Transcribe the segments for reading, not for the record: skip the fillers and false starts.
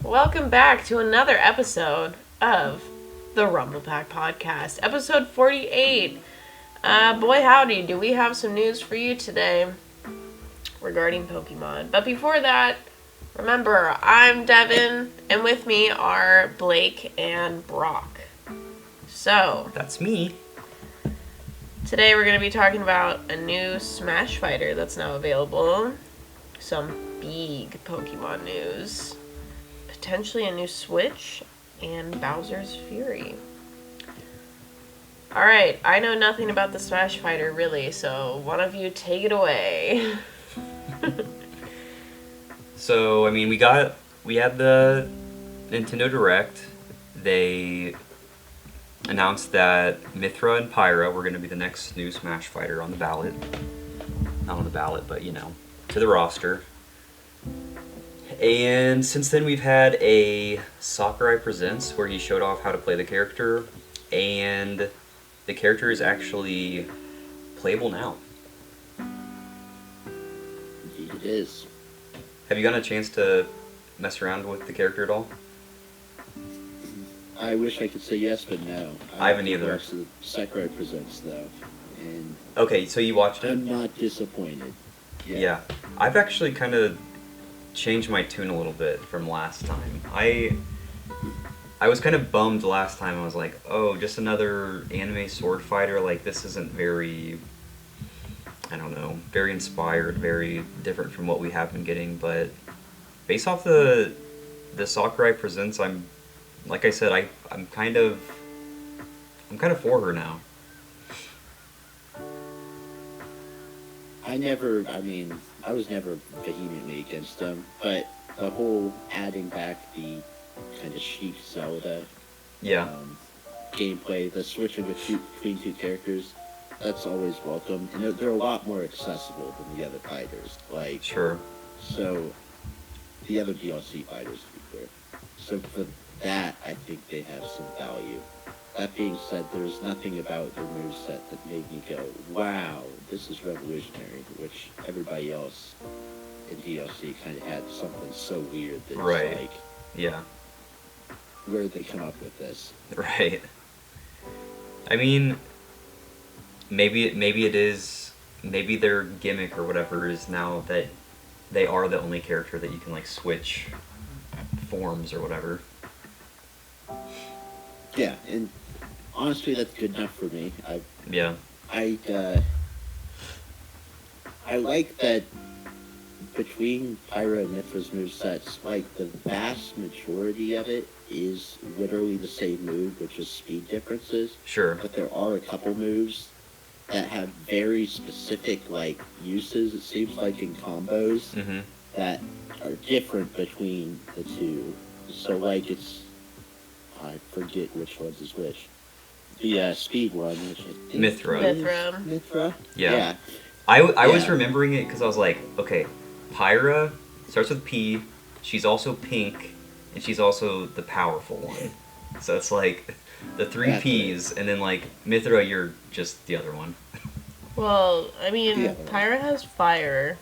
Welcome back to another episode of the Rumble Pak Podacast, episode 48. Boy howdy, do we have some news for you today regarding Pokemon. But before that, remember, I'm Devin, and with me are Blake and Brock. So, that's me. Today we're going to be talking about a new Smash Fighter that's now available, some big Pokemon news, potentially a new Switch, and Bowser's Fury. Alright, I know nothing about the Smash Fighter really, so one of you take it away. So, I mean, we had the Nintendo Direct. They announced that Mythra and Pyra were going to be the next new Smash Fighter on the ballot. Not on the ballot, but, to the roster. And since then we've had a Sakurai Presents where he showed off how to play the character, and the character is actually playable now. Indeed it is. Have you gotten a chance to mess around with the character at all? I wish I could say yes, but no. I haven't either. Watched the Sakurai Presents though, and Okay, so you watched it? I'm not disappointed. Yeah. I've actually kind of changed my tune a little bit from last time. I was kind of bummed last time. I was like, oh, just another anime sword fighter. Like, this isn't very, I don't know, very inspired, very different from what we have been getting. But based off the Sakurai Presents, like I said, I'm kind of for her now. I was never vehemently against them, but the whole adding back the kind of chic Zelda gameplay, the switching between two characters, that's always welcome, and they're a lot more accessible than the other fighters. Like, Sure. So, the other DLC fighters, to be clear. So for that, I think they have some value. That being said, there's nothing about their moveset that made me go, wow, this is revolutionary, which everybody else in DLC kind of had something so weird that Right. it's like, Yeah. where did they come up with this? Right. I mean, maybe it is, maybe their gimmick or whatever is now that they are the only character that you can, like, switch forms or whatever. Yeah, and honestly, that's good enough for me. Yeah. I like that between Pyra and Mythra's movesets, like, the vast majority of it is literally the same move, which is speed differences. Sure. But there are a couple moves that have very specific, like, uses, it seems like, in combos Mm-hmm. that are different between the two. So, like, I forget which one's is which. The speed one, which I think Mythra. Mythra? Yeah. I was Yeah. remembering it because I was like, okay, Pyra starts with P, she's also pink, and she's also the powerful one. So it's like the three That's Ps, and then like Mythra, you're just the other one. Well, I mean, Yeah. Pyra has fire,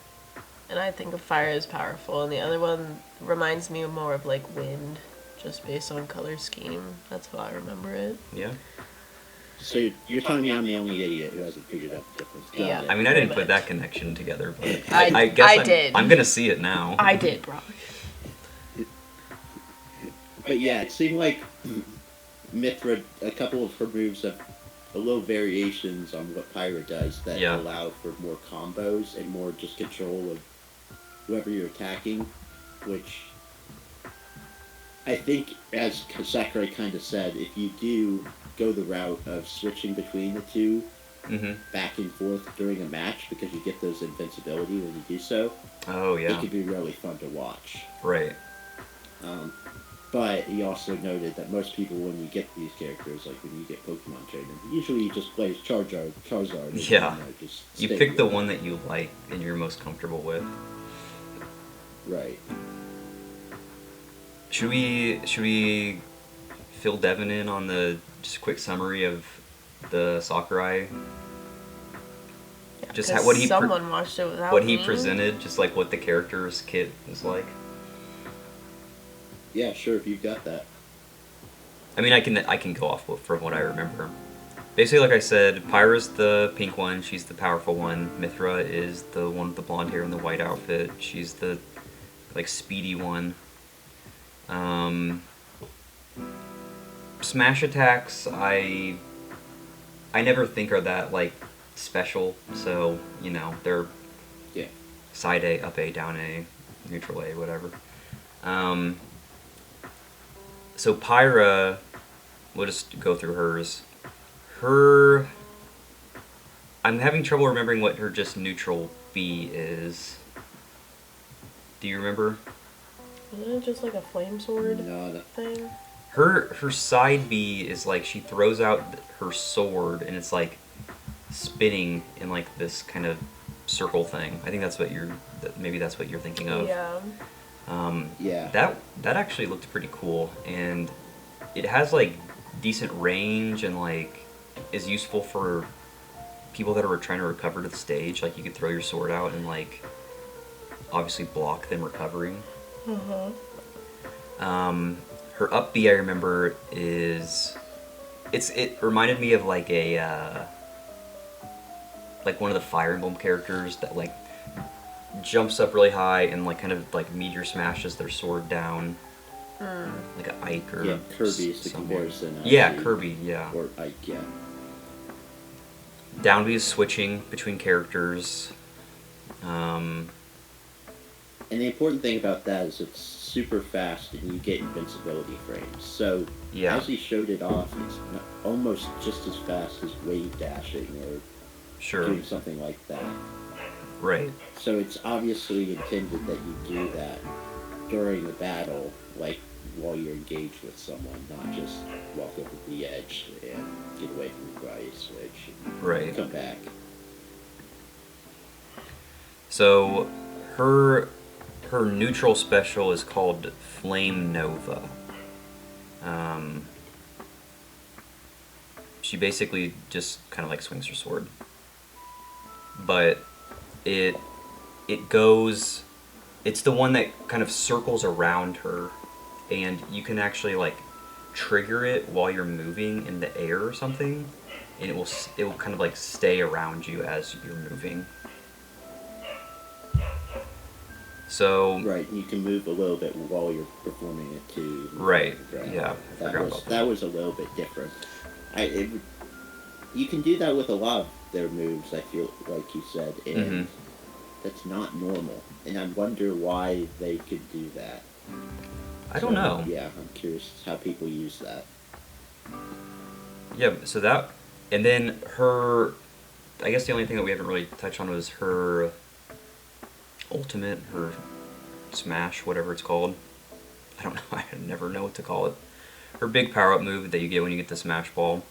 and I think of fire as powerful, and the other one reminds me more of like wind, just based on color scheme. That's how I remember it. Yeah. So you're telling me I'm the only idiot who hasn't figured out the difference. Got Yeah. it. I mean, I Pretty didn't put much. that connection together, but I guess did. I'm gonna see it now. I did, Brock. But yeah, it seemed like Mythra, a couple of her moves have a little variations on what Pyra does that Yeah. allow for more combos and more just control of whoever you're attacking, which I think, as Sakurai kind of said, if you do go the route of switching between the two Mm-hmm. back and forth during a match, because you get those invincibility when you do so, Oh it yeah. can be really fun to watch. Right. But he also noted that most people, when you get these characters, like when you get Pokemon training, usually you just play Charizard. And, Yeah. just You stay pick the with it. one that you like and you're most comfortable with. Right. Should we fill Devin in on the just quick summary of the Sakurai? Just what he someone watched it without what he me. presented, just like what the character's kit is like. Yeah, sure, if you've got that. I mean, I can go off from what I remember. Basically, like I said, Pyra's the pink one. She's the powerful one. Mythra is the one with the blonde hair and the white outfit. She's the, like, speedy one. Smash attacks, I never think are that, like, special. So, you know, they're Yeah. side A, up A, down A, neutral A, whatever. So Pyra, we'll just go through hers. I'm having trouble remembering what her just neutral B is. Do you remember? Isn't it just like a flame sword No, thing? Her side B is like she throws out her sword and it's like spinning in like this kind of circle thing. I think that's what maybe that's what you're thinking of. Yeah. yeah. That actually looked pretty cool, and it has like decent range and like is useful for people that are trying to recover to the stage. Like you could throw your sword out and like obviously block them recovering. Her up B I remember is it reminded me of like a like one of the Fire Emblem characters that like jumps up really high and like kind of like meteor smashes their sword down. Like an Ike or Yeah, Kirby's the someone. comparison. Yeah, Kirby, yeah. Or Ike, yeah. Down B is switching between characters. And the important thing about that is it's super fast and you get invincibility frames. So, Yeah. as he showed it off, it's almost just as fast as wave dashing or Sure. doing something like that. Right. So it's obviously intended that you do that during the battle, like while you're engaged with someone, not just walk over the edge and get away from the body switch and Right. come back. So her neutral special is called Flame Nova. She basically just kind of like swings her sword, but it goes. It's the one that kind of circles around her, and you can actually like trigger it while you're moving in the air or something, and it will kind of like stay around you as you're moving. So Right, and you can move a little bit while you're performing it too. Right, yeah, I forgot about that. That was a little bit different. You can do that with a lot of their moves, I feel like you said, and that's not normal. And I wonder why they could do that. I don't know. Yeah, I'm curious how people use that. Yeah, so that, and then her, I guess the only thing that we haven't really touched on was her ultimate, her smash, whatever it's called. I don't know, I never know what to call it. Her big power-up move that you get when you get the smash ball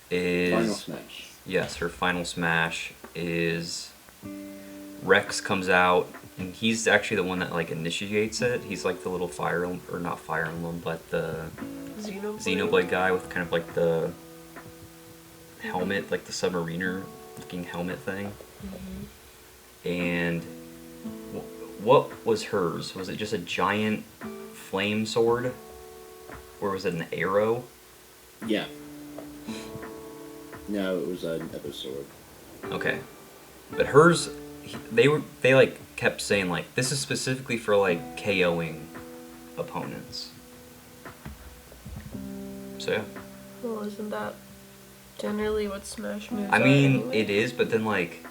is... Final smash. Yes, her final smash is... Rex comes out, and he's actually the one that like initiates it. He's like the little fire, or not Fire Emblem, but the Xenoblade guy with kind of like the helmet, like the submariner looking helmet thing. And what was hers? Was it just a giant flame sword? Or was it an arrow? Yeah. No, it was another sword. Okay. But hers, they like kept saying like, this is specifically for like KOing opponents. So yeah. Well, isn't that generally what Smash moves I are mean, anyway? it is, but then like,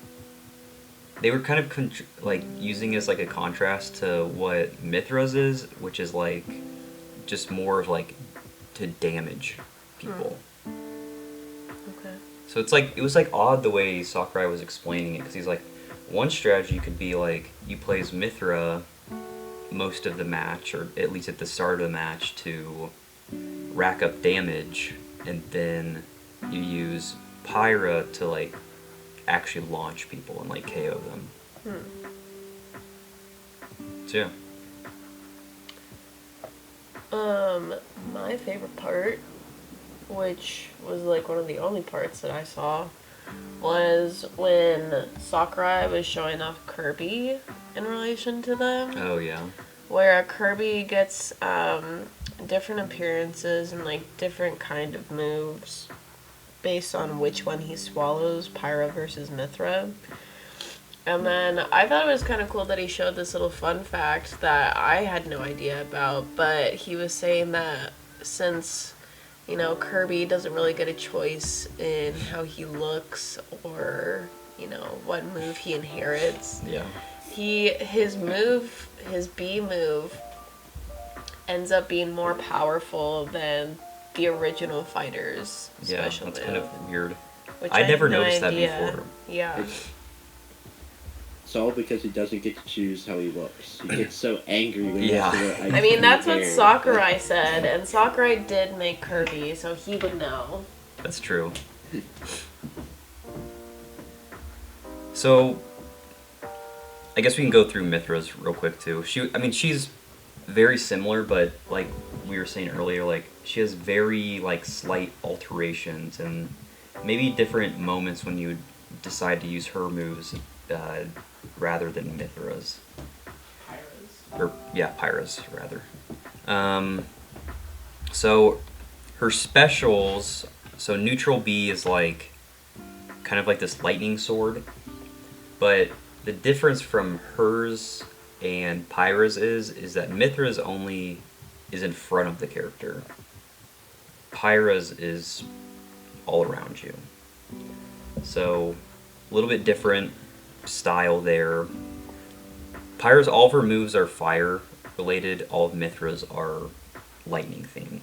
they were kind of like using it as like a contrast to what Mythra's is, which is like just more of like to damage people. Okay. So it's like, it was like odd the way Sakurai was explaining it, because he's like, one strategy could be like, you play as Mythra most of the match, or at least at the start of the match, to rack up damage, and then you use Pyra to like actually launch people and like KO them. So yeah. My favorite part, which was like one of the only parts that I saw, was when Sakurai was showing off Kirby in relation to them. Oh, yeah. Where Kirby gets different appearances and like different kind of moves based on which one he swallows, Pyra versus Mythra. And then I thought it was kind of cool that he showed this little fun fact that I had no idea about, but he was saying that since, you know, Kirby doesn't really get a choice in how he looks or, you know, what move he inherits. Yeah. His B move ends up being more powerful than the original fighter's special move. Yeah, that's kind of weird. Which I never had no noticed idea. that before. Yeah. It's all because he doesn't get to choose how he looks. He gets so angry when Yeah. he has to wear I mean, that's what hair. Sakurai said, and Sakurai did make Kirby, so he would know. That's true. So, I guess we can go through Mythra's real quick too. She's very similar, but like we were saying earlier, like she has very like slight alterations and maybe different moments when you decide to use her moves rather than Mythra's. Pyra's rather. So her specials. So neutral B is like kind of like this lightning sword, but the difference from hers and Pyra's is that Mythra's only is in front of the character. Pyra's is all around you. So a little bit different style there. Pyra's, all of her moves are fire related. All of Mythra's are lightning themed.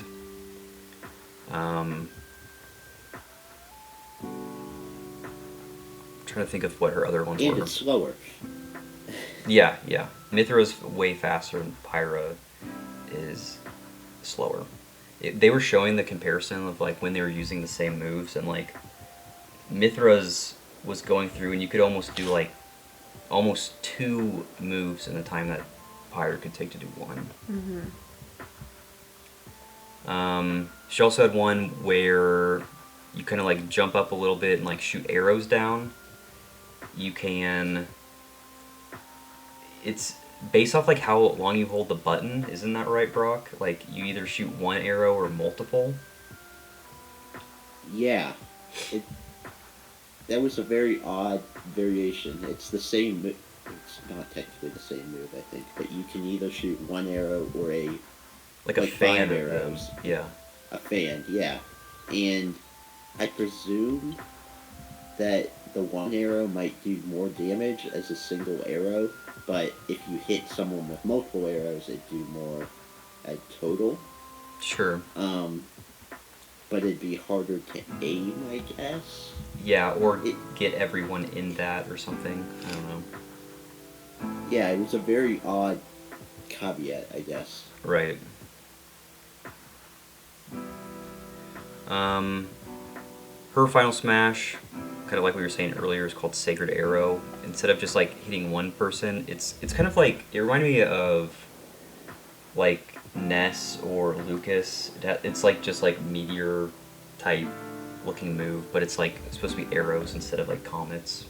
Trying to think of what her other ones And were. it's slower. Yeah. Mythra's way faster and Pyra is slower. They were showing the comparison of like when they were using the same moves, and like Mythra's was going through and you could almost do like almost 2 moves in the time that Pyra could take to do one. She also had one where you kind of like jump up a little bit and like shoot arrows down. You can... It's based off like how long you hold the button, isn't that right, Brock? Like you either shoot one arrow or multiple. Yeah. That was a very odd variation. It's the same move. It's not technically the same move, I think, but you can either shoot one arrow or a fan 5 of arrows. them. Yeah. A fan, yeah. And I presume that the one arrow might do more damage as a single arrow, but if you hit someone with multiple arrows, it'd do more total. Sure. But it'd be harder to aim, I guess. Yeah, or get everyone in that or something. I don't know. Yeah, it was a very odd caveat, I guess. Right. Her final smash, kind of like we were saying earlier, is called Sacred Arrow. Instead of just like hitting one person, it's kind of like, it reminded me of like Ness or Lucas. It's like just like meteor type looking move, but it's like it's supposed to be arrows instead of like comets.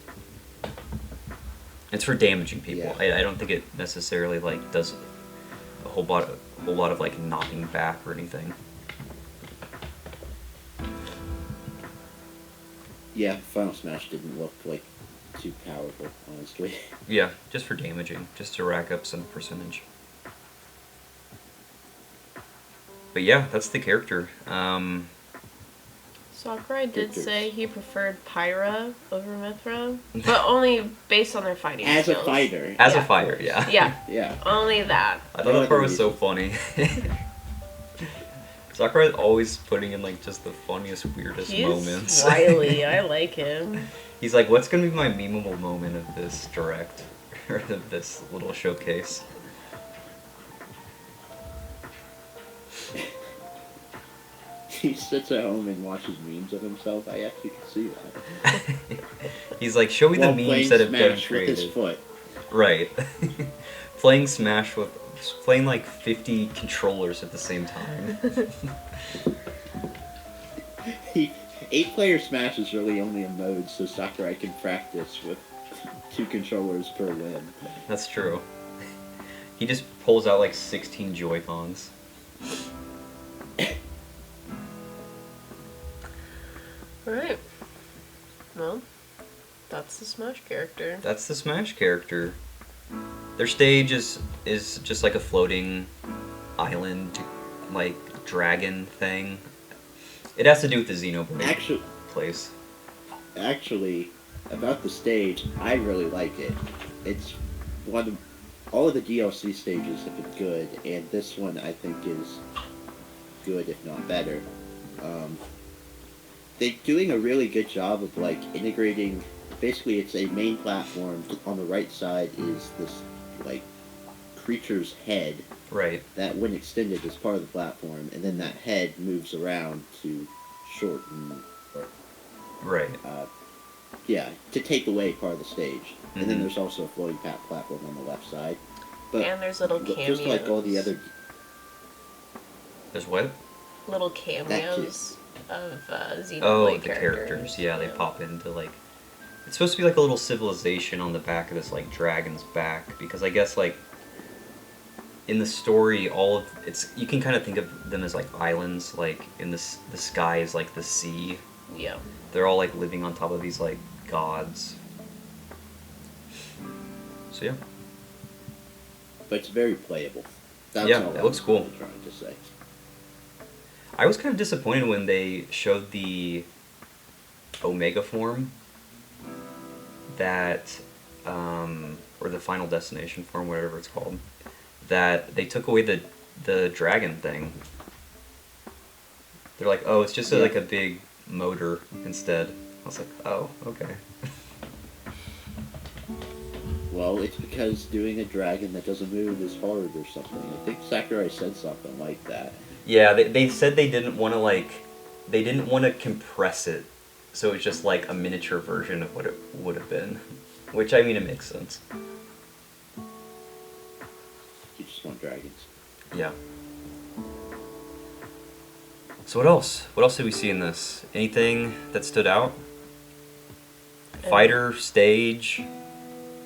It's for damaging people. Yeah. I don't think it necessarily like does a whole lot of like knocking back or anything. Yeah, Final Smash didn't look like too powerful, honestly. Yeah, just for damaging, just to rack up some percentage. But yeah, that's the character. Sakurai did say he preferred Pyra over Mythra, but only based on their fighting As skills. a fighter. As a fighter, yeah. Yeah, Yeah. only that. I thought that part was so funny. Sakurai's always putting in like just the funniest, weirdest moments. He's wily. I like him. He's like, what's gonna be my memeable moment of this direct, or of this little showcase? He sits at home and watches memes of himself. I actually can see that. He's like, show me the While memes playing that have been Smash with his created. foot. Right. Playing Smash with... Playing like 50 controllers at the same time. 8-player Smash is really only a mode so Sakurai can practice with 2 controllers per win. That's true. He just pulls out like 16 Joy-Cons. Alright. Well, that's the Smash character. That's the Smash character. Their stage is just like a floating island, like dragon thing. It has to do with the Xenoblade place. Actually, about the stage, I really like it. It's one of all of the DLC stages have been good, and this one I think is good, if not better. They're doing a really good job of like integrating. Basically, it's a main platform. On the right side is this like creature's head. Right. That, when extended, is part of the platform, and then that head moves around to shorten. Right. Yeah, to take away part of the stage. And then there's also a floating platform on the left side. But and there's little cameos. just like all the other... There's what? Little cameos of Xenoblade Oh, the characters. Yeah, they pop into like... It's supposed to be like a little civilization on the back of this like dragon's back, because I guess like in the story, you can kind of think of them as like islands, like in the sky is like the sea. Yeah. They're all like living on top of these like gods. So yeah. But it's very playable. That's Yeah, all it looks cool. I'm trying to say. I was kind of disappointed when they showed the Omega form that, or the Final Destination form, whatever it's called, that they took away the dragon thing. They're like, oh, it's just like a big motor instead. I was like, oh, okay. Well, it's because doing a dragon that doesn't move is hard or something. I think Sakurai said something like that. Yeah, they said they didn't want to compress it, so it's just like a miniature version of what it would have been. Which, I mean, it makes sense. You just want dragons. Yeah. So what else? What else did we see in this? Anything that stood out? Fighter, stage.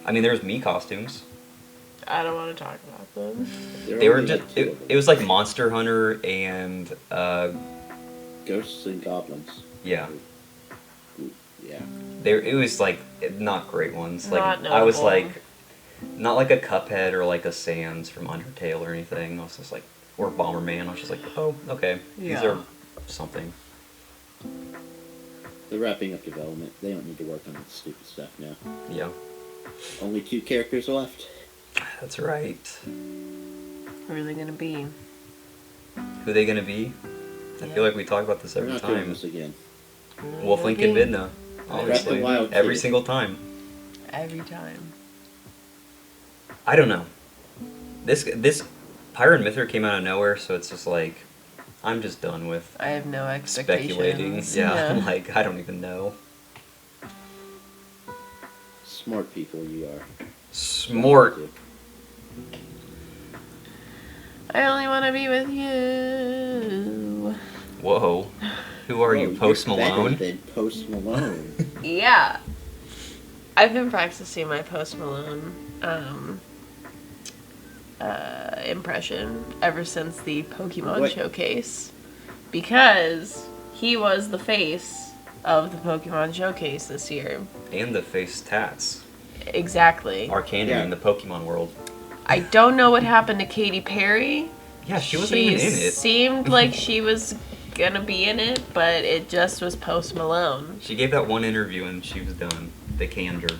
I mean, there was Mii costumes. I don't want to talk about them. They were just. It was like Monster Hunter and. Ghosts and goblins. Yeah. Yeah. It was like not great ones. Like Not I was notable. like, not like a Cuphead or like a Sans from Undertale or anything. I was just like, or Bomberman. I was just like, oh, okay, Yeah. these are something. They're wrapping up development. They don't need to work on that stupid stuff now. Yeah, Only 2 characters left. that's right. Who are they gonna be? Who are they gonna be? I Yeah. feel like we talk about this We're every not doing time. this again. Wolflink and Midna, obviously, Wild every Kid. single time. Every time. I don't know. This Pyra and Mythra came out of nowhere, so it's just like, I'm just done with I have no expectations. speculating. Yeah, I'm like, I don't even know. Smart people you are. Smart. I only want to be with you. Whoa. Who are you, Post you're better Malone? than Post Malone. Yeah. I've been practicing my Post Malone impression ever since the Pokemon What? Showcase. Because he was the face of the Pokemon Showcase this year. And the face tats. Exactly. Arcanum Yeah. in the Pokemon world. I don't know what happened to Katy Perry. Yeah, she wasn't even in it. Seemed like she was gonna be in it, but it just was Post Malone. She gave that one interview and she was done. They canned her.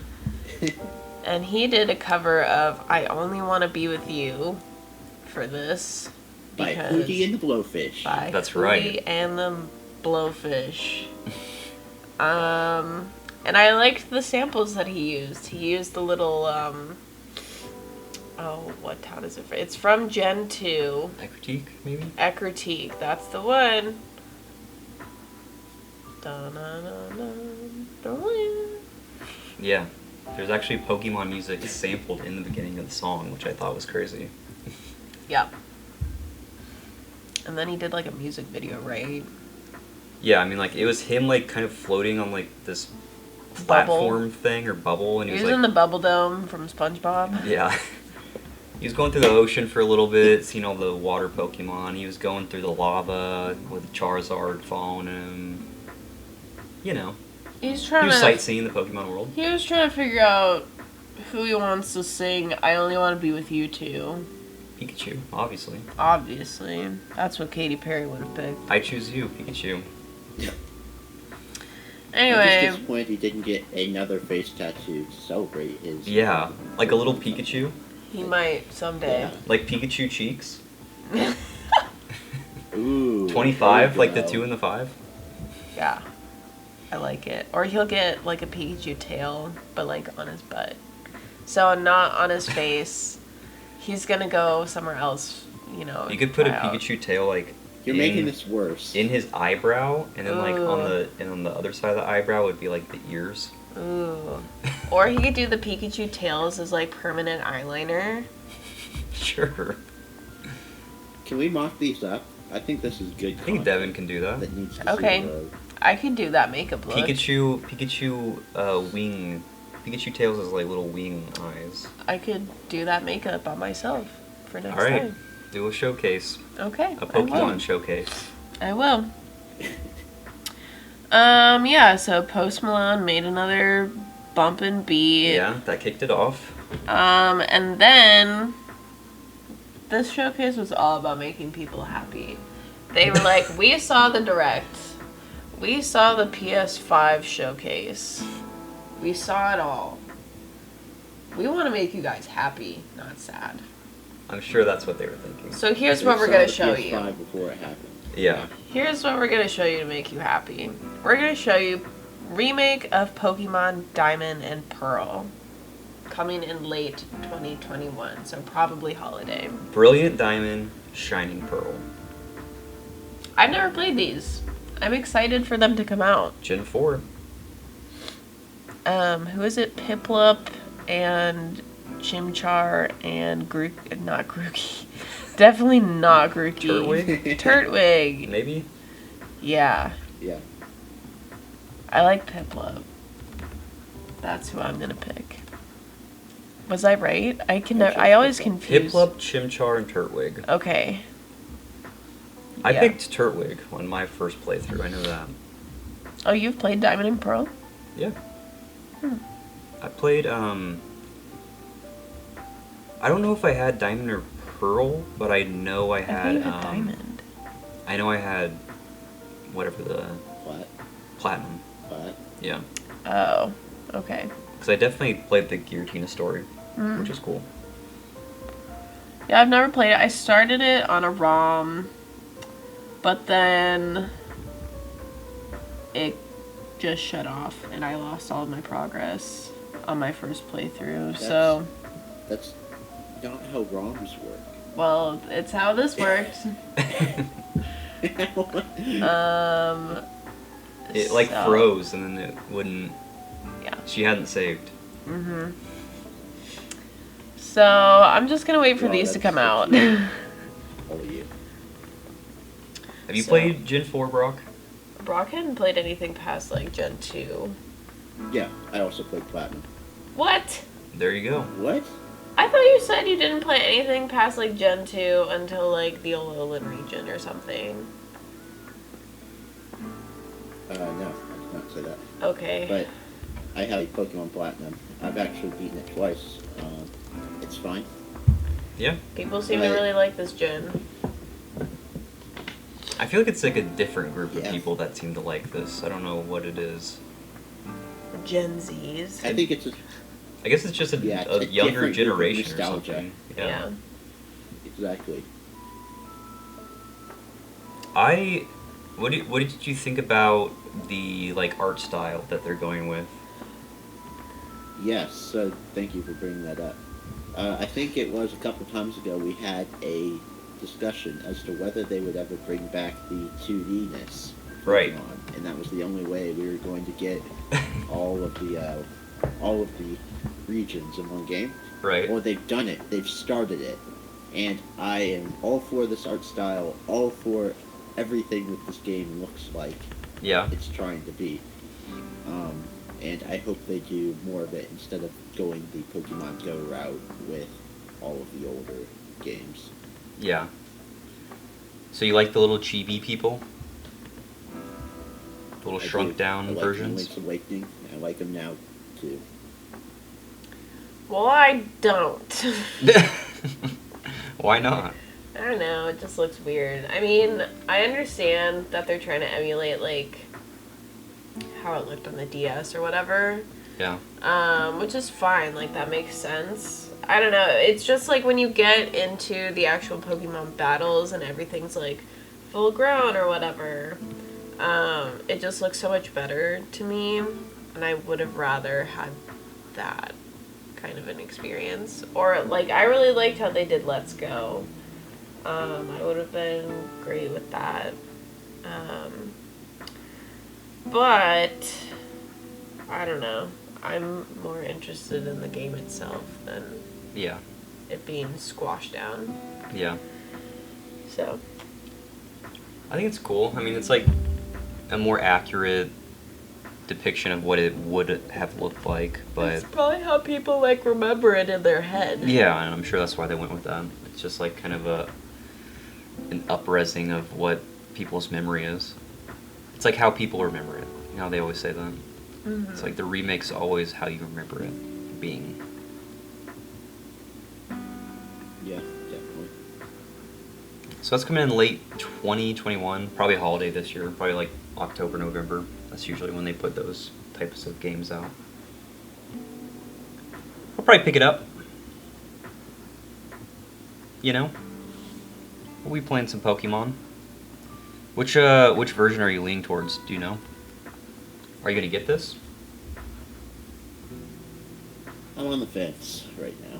And he did a cover of I Only Want to Be With You for this. By because- Hootie and the Blowfish. By That's Hootie right. and the Blowfish. And I liked the samples that he used. He used the little, what town is it from? It's from Gen 2. A critique, maybe? Ekritique, that's the one. Dun-dun-dun-dun-dun. Yeah. There's actually Pokemon music sampled in the beginning of the song, which I thought was crazy. Yep. And then he did like a music video, right? Yeah, I mean, like, it was him, like, kind of floating on, like, this platform thing or bubble, and He he was was in like, the Bubble Dome from SpongeBob. yeah. He was going through the ocean for a little bit, seeing all the water Pokemon. He was going through the lava with Charizard following him. You know, He was he trying was to. sightseeing the Pokemon world. He was trying to figure out who he wants to sing "I Only Want to Be with You" to. Pikachu, obviously. Obviously, that's what Katy Perry would have picked. I choose you, Pikachu. I'm Anyway, just disappointed he didn't get another face tattoo to celebrate his. Yeah, like a little Pikachu. he might someday. Yeah. Like Pikachu cheeks. Ooh. 25, there like you the go. 2 and the 5. Yeah, I like it. Or he'll get like a Pikachu tail, but like on his butt. So not on his face. He's gonna go somewhere else, you know. You could put a try out. Pikachu tail like You're making this worse. in his eyebrow, and then like Ooh. on the other side of the eyebrow would be like the ears. Ooh. Or he could do the Pikachu tails as like permanent eyeliner. Sure. Can we mock these up? I think this is good. I think Devin can do that. That needs to Okay. see the road. I could do that makeup look. Pikachu wing. Pikachu tails is like little wing eyes. I could do that makeup on myself for next All right, time. do a showcase, Okay. a I will. Pokemon showcase. I will. Yeah, so Post Malone made another bumpin' beat. Yeah, that kicked it off. And then this showcase was all about making people happy. They were like, we saw the direct. We saw the PS5 showcase. We saw it all. We want to make you guys happy, not sad. I'm sure that's what they were thinking. So here's We what we're saw going the to show PS5 you. before it happened. Yeah. Here's what we're going to show you to make you happy. We're going to show you remake of Pokemon Diamond and Pearl. Coming in late 2021, so probably holiday. Brilliant Diamond, Shining Pearl. I've never played these. I'm excited for them to come out. Gen 4. Who is it? Piplup and Chimchar and not Grookey. Definitely not Grookey. Turtwig? Turtwig. Maybe? Yeah. Yeah. I like Piplup. That's who I'm gonna pick. Was I right? I always confuse. Piplup, Chimchar, and Turtwig. Okay. I Yeah. picked Turtwig on my first playthrough, I know that. Oh, you've played Diamond and Pearl? Yeah. I played, I don't know if I had Diamond or Pearl, but I know I I had, think you had Diamond. I know I had whatever the What? Platinum. What? Yeah. Oh, okay. Because I definitely played the Giratina story, which is cool. Yeah, I've never played it. I started it on a ROM, but then it just shut off, and I lost all of my progress on my first playthrough. So, That's not how ROMs work. well, it's how this worked. It like so- froze and then it wouldn't. Yeah. She hadn't saved. So I'm just gonna wait for Well, these to that's come out. All of you. Have you So- played Gen 4, Brock? Brock hadn't played anything past like Gen 2. Yeah, I also played Platinum. What? There you go. What? I thought you said you didn't play anything past like Gen 2 until like the Alolan region or something. No, I did not say that. Okay. But I have Pokemon Platinum. I've actually beaten it twice. It's fine. Yeah. People seem to Right. really like this gen. I feel like it's like a different group of Yeah. people that seem to like this. I don't know what it is. Gen Zs. I think it's a, I guess it's just a, Yeah, a it's a younger different group of generation or nostalgia. something. Yeah. exactly. What did you think about the like art style that they're going with? Yes, so thank you for bringing that up. I think it was a couple times ago we had a discussion as to whether they would ever bring back the 2D-ness. of Right. Pokemon, and that was the only way we were going to get all of the regions in one game. Right. Or they've done it. They've started it. And I am all for this art style, all for everything that this game looks like Yeah. it's trying to be. And I hope they do more of it instead of going the Pokemon Go route with all of the older games. Yeah. So you like the little chibi people? The little shrunk down versions? Link's Awakening. I like them now, too. Well, I don't. Why not? I don't know, it just looks weird. I mean, I understand that they're trying to emulate, like, how it looked on the DS or whatever. Yeah. Which is fine, like, that makes sense. I don't know, it's just, like, when you get into the actual Pokemon battles and everything's, like, full grown or whatever, it just looks so much better to me, and I would have rather had that kind of an experience. Or, like, I really liked how they did Let's Go. I would have been great with that. But, I don't know. I'm more interested in the game itself than it being squashed down. Yeah. So. I think it's cool. I mean, it's like a more accurate depiction of what it would have looked like, but it's probably how people, like, remember it in their head. Yeah, and I'm sure that's why they went with that. It's just like kind of an up-resing of what people's memory is. It's like how people remember it. You know how they always say that? Mm-hmm. It's like the remake's always how you remember it being. Yeah, definitely. So that's coming in late 2021, probably holiday this year, probably like October, November. That's usually when they put those types of games out. I'll probably pick it up. You know? We'll be playing some Pokemon. Which version are you leaning towards? Do you know? Are you gonna get this? I'm on the fence right now.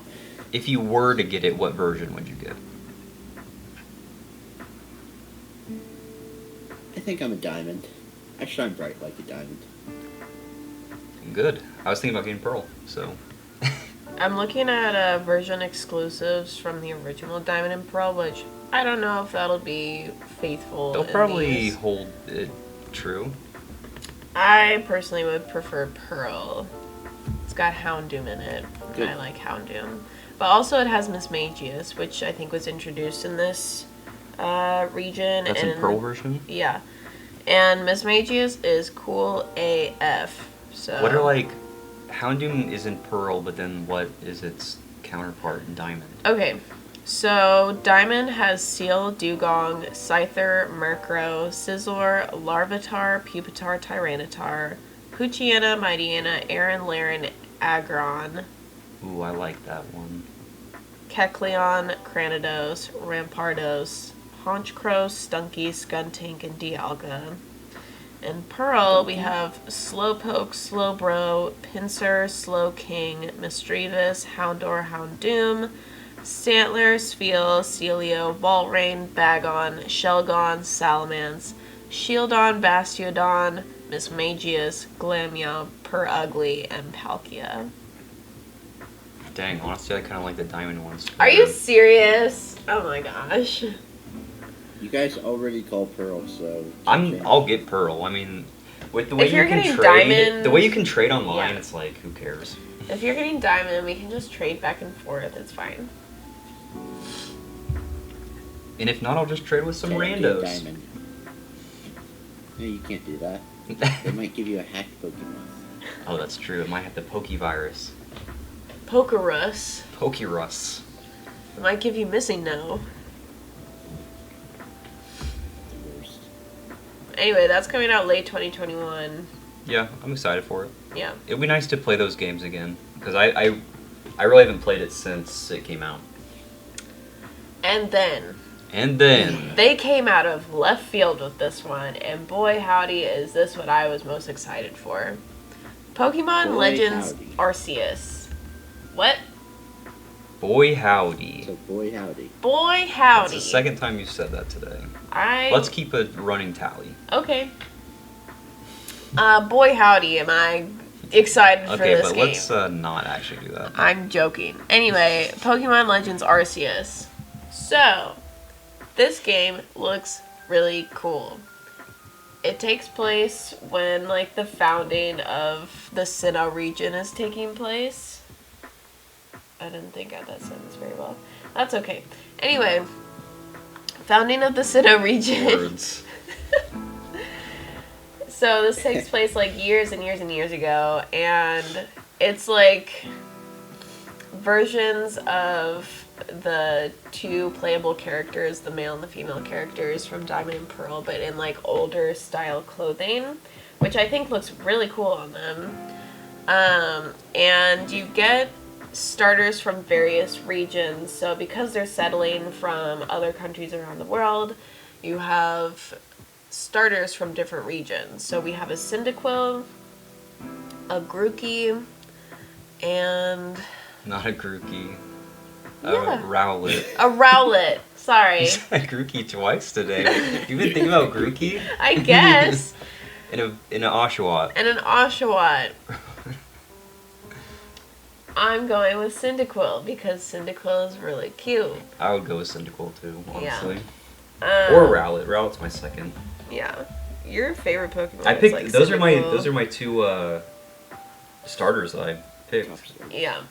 If you were to get it, what version would you get? I think I'm a diamond. I shine bright like a diamond. Good. I was thinking about getting Pearl, so. I'm looking at version exclusives from the original Diamond and Pearl, which I don't know if that'll be faithful. They'll probably hold it true. I personally would prefer Pearl. It's got Houndoom in it. Good. I like Houndoom. But also it has Miss Magius, which I think was introduced in this region. That's in Pearl version? Yeah. And Miss Magius is cool AF. So what are, like, Houndoom is in Pearl, but then what is its counterpart in Diamond? Okay. So, Diamond has Seal, Dugong, Scyther, Murkrow, Scizor, Larvitar, Pupitar, Tyranitar, Poochyena, Mightyena, Aron, Laren, Aggron. Ooh, I like that one. Kecleon, Cranidos, Rampardos, Honchkrow, Stunky, Skuntank, and Dialga. In Pearl, we have Slowpoke, Slowbro, Pinsir, Slowking, Misdreavus, Houndour, Houndoom, Stantler, Spheal, Celio, Valrain, Bagon, Shelgon, Salamence, Shieldon, Bastiodon, Mismagius, Glameow, Purugly, and Palkia. Dang, honestly, I kind of like the Diamond ones. Are you serious? Oh my gosh. You guys already call Pearl, so... I'll get Pearl. I mean, with the way If you're you can getting trade... Diamond- The way you can trade online, Yeah. it's like, who cares? If you're getting Diamond, we can just trade back and forth. It's fine. And if not, I'll just trade with some Can't do randos. Diamond. No, you can't do that. They might give you a hacked Pokemon. Oh, that's true. It might have the Pokevirus. Pokerus. Pokerus. It might give you Missing No. The worst. Anyway, that's coming out late 2021. Yeah, I'm excited for it. Yeah. It'd be nice to play those games again. Because I really haven't played it since it came out. And then they came out of left field with this one, and boy howdy is this what I was most excited for. Pokemon Boy Legends howdy. Arceus. What? Boy howdy. So, boy howdy. Boy That's howdy. the second time you said that today. I Let's keep a running tally. Okay. Boy howdy am I excited for Okay, this but game. let's not actually do that. I'm joking. Anyway, Pokemon Legends it takes place when, like, the founding of the Sinnoh region is taking place. I didn't think I had that sentence very well. That's okay. Anyway, founding of the Sinnoh region. Words. So this takes place, like, years and years and years ago, and it's, like, versions of the two playable characters, the male and the female characters from Diamond and Pearl, but in, like, older style clothing, which I think looks really cool on them. And you get starters from various regions, so because they're settling from other countries around the world, you have starters from different regions. So we have a Cyndaquil, a Grookey, and... Not a Grookey. Yeah. Rowlet. A Rowlet. Sorry. You said Grookey twice today. You've been thinking about Grookey? I guess. in an Oshawott. And an Oshawott. I'm going with Cyndaquil because Cyndaquil is really cute. I would go with Cyndaquil too, honestly. Yeah. Or Rowlet. Rowlet's my second. Yeah. Your favorite Pokemon I picked is like those Cyndaquil. are my two starters that I picked. Yeah.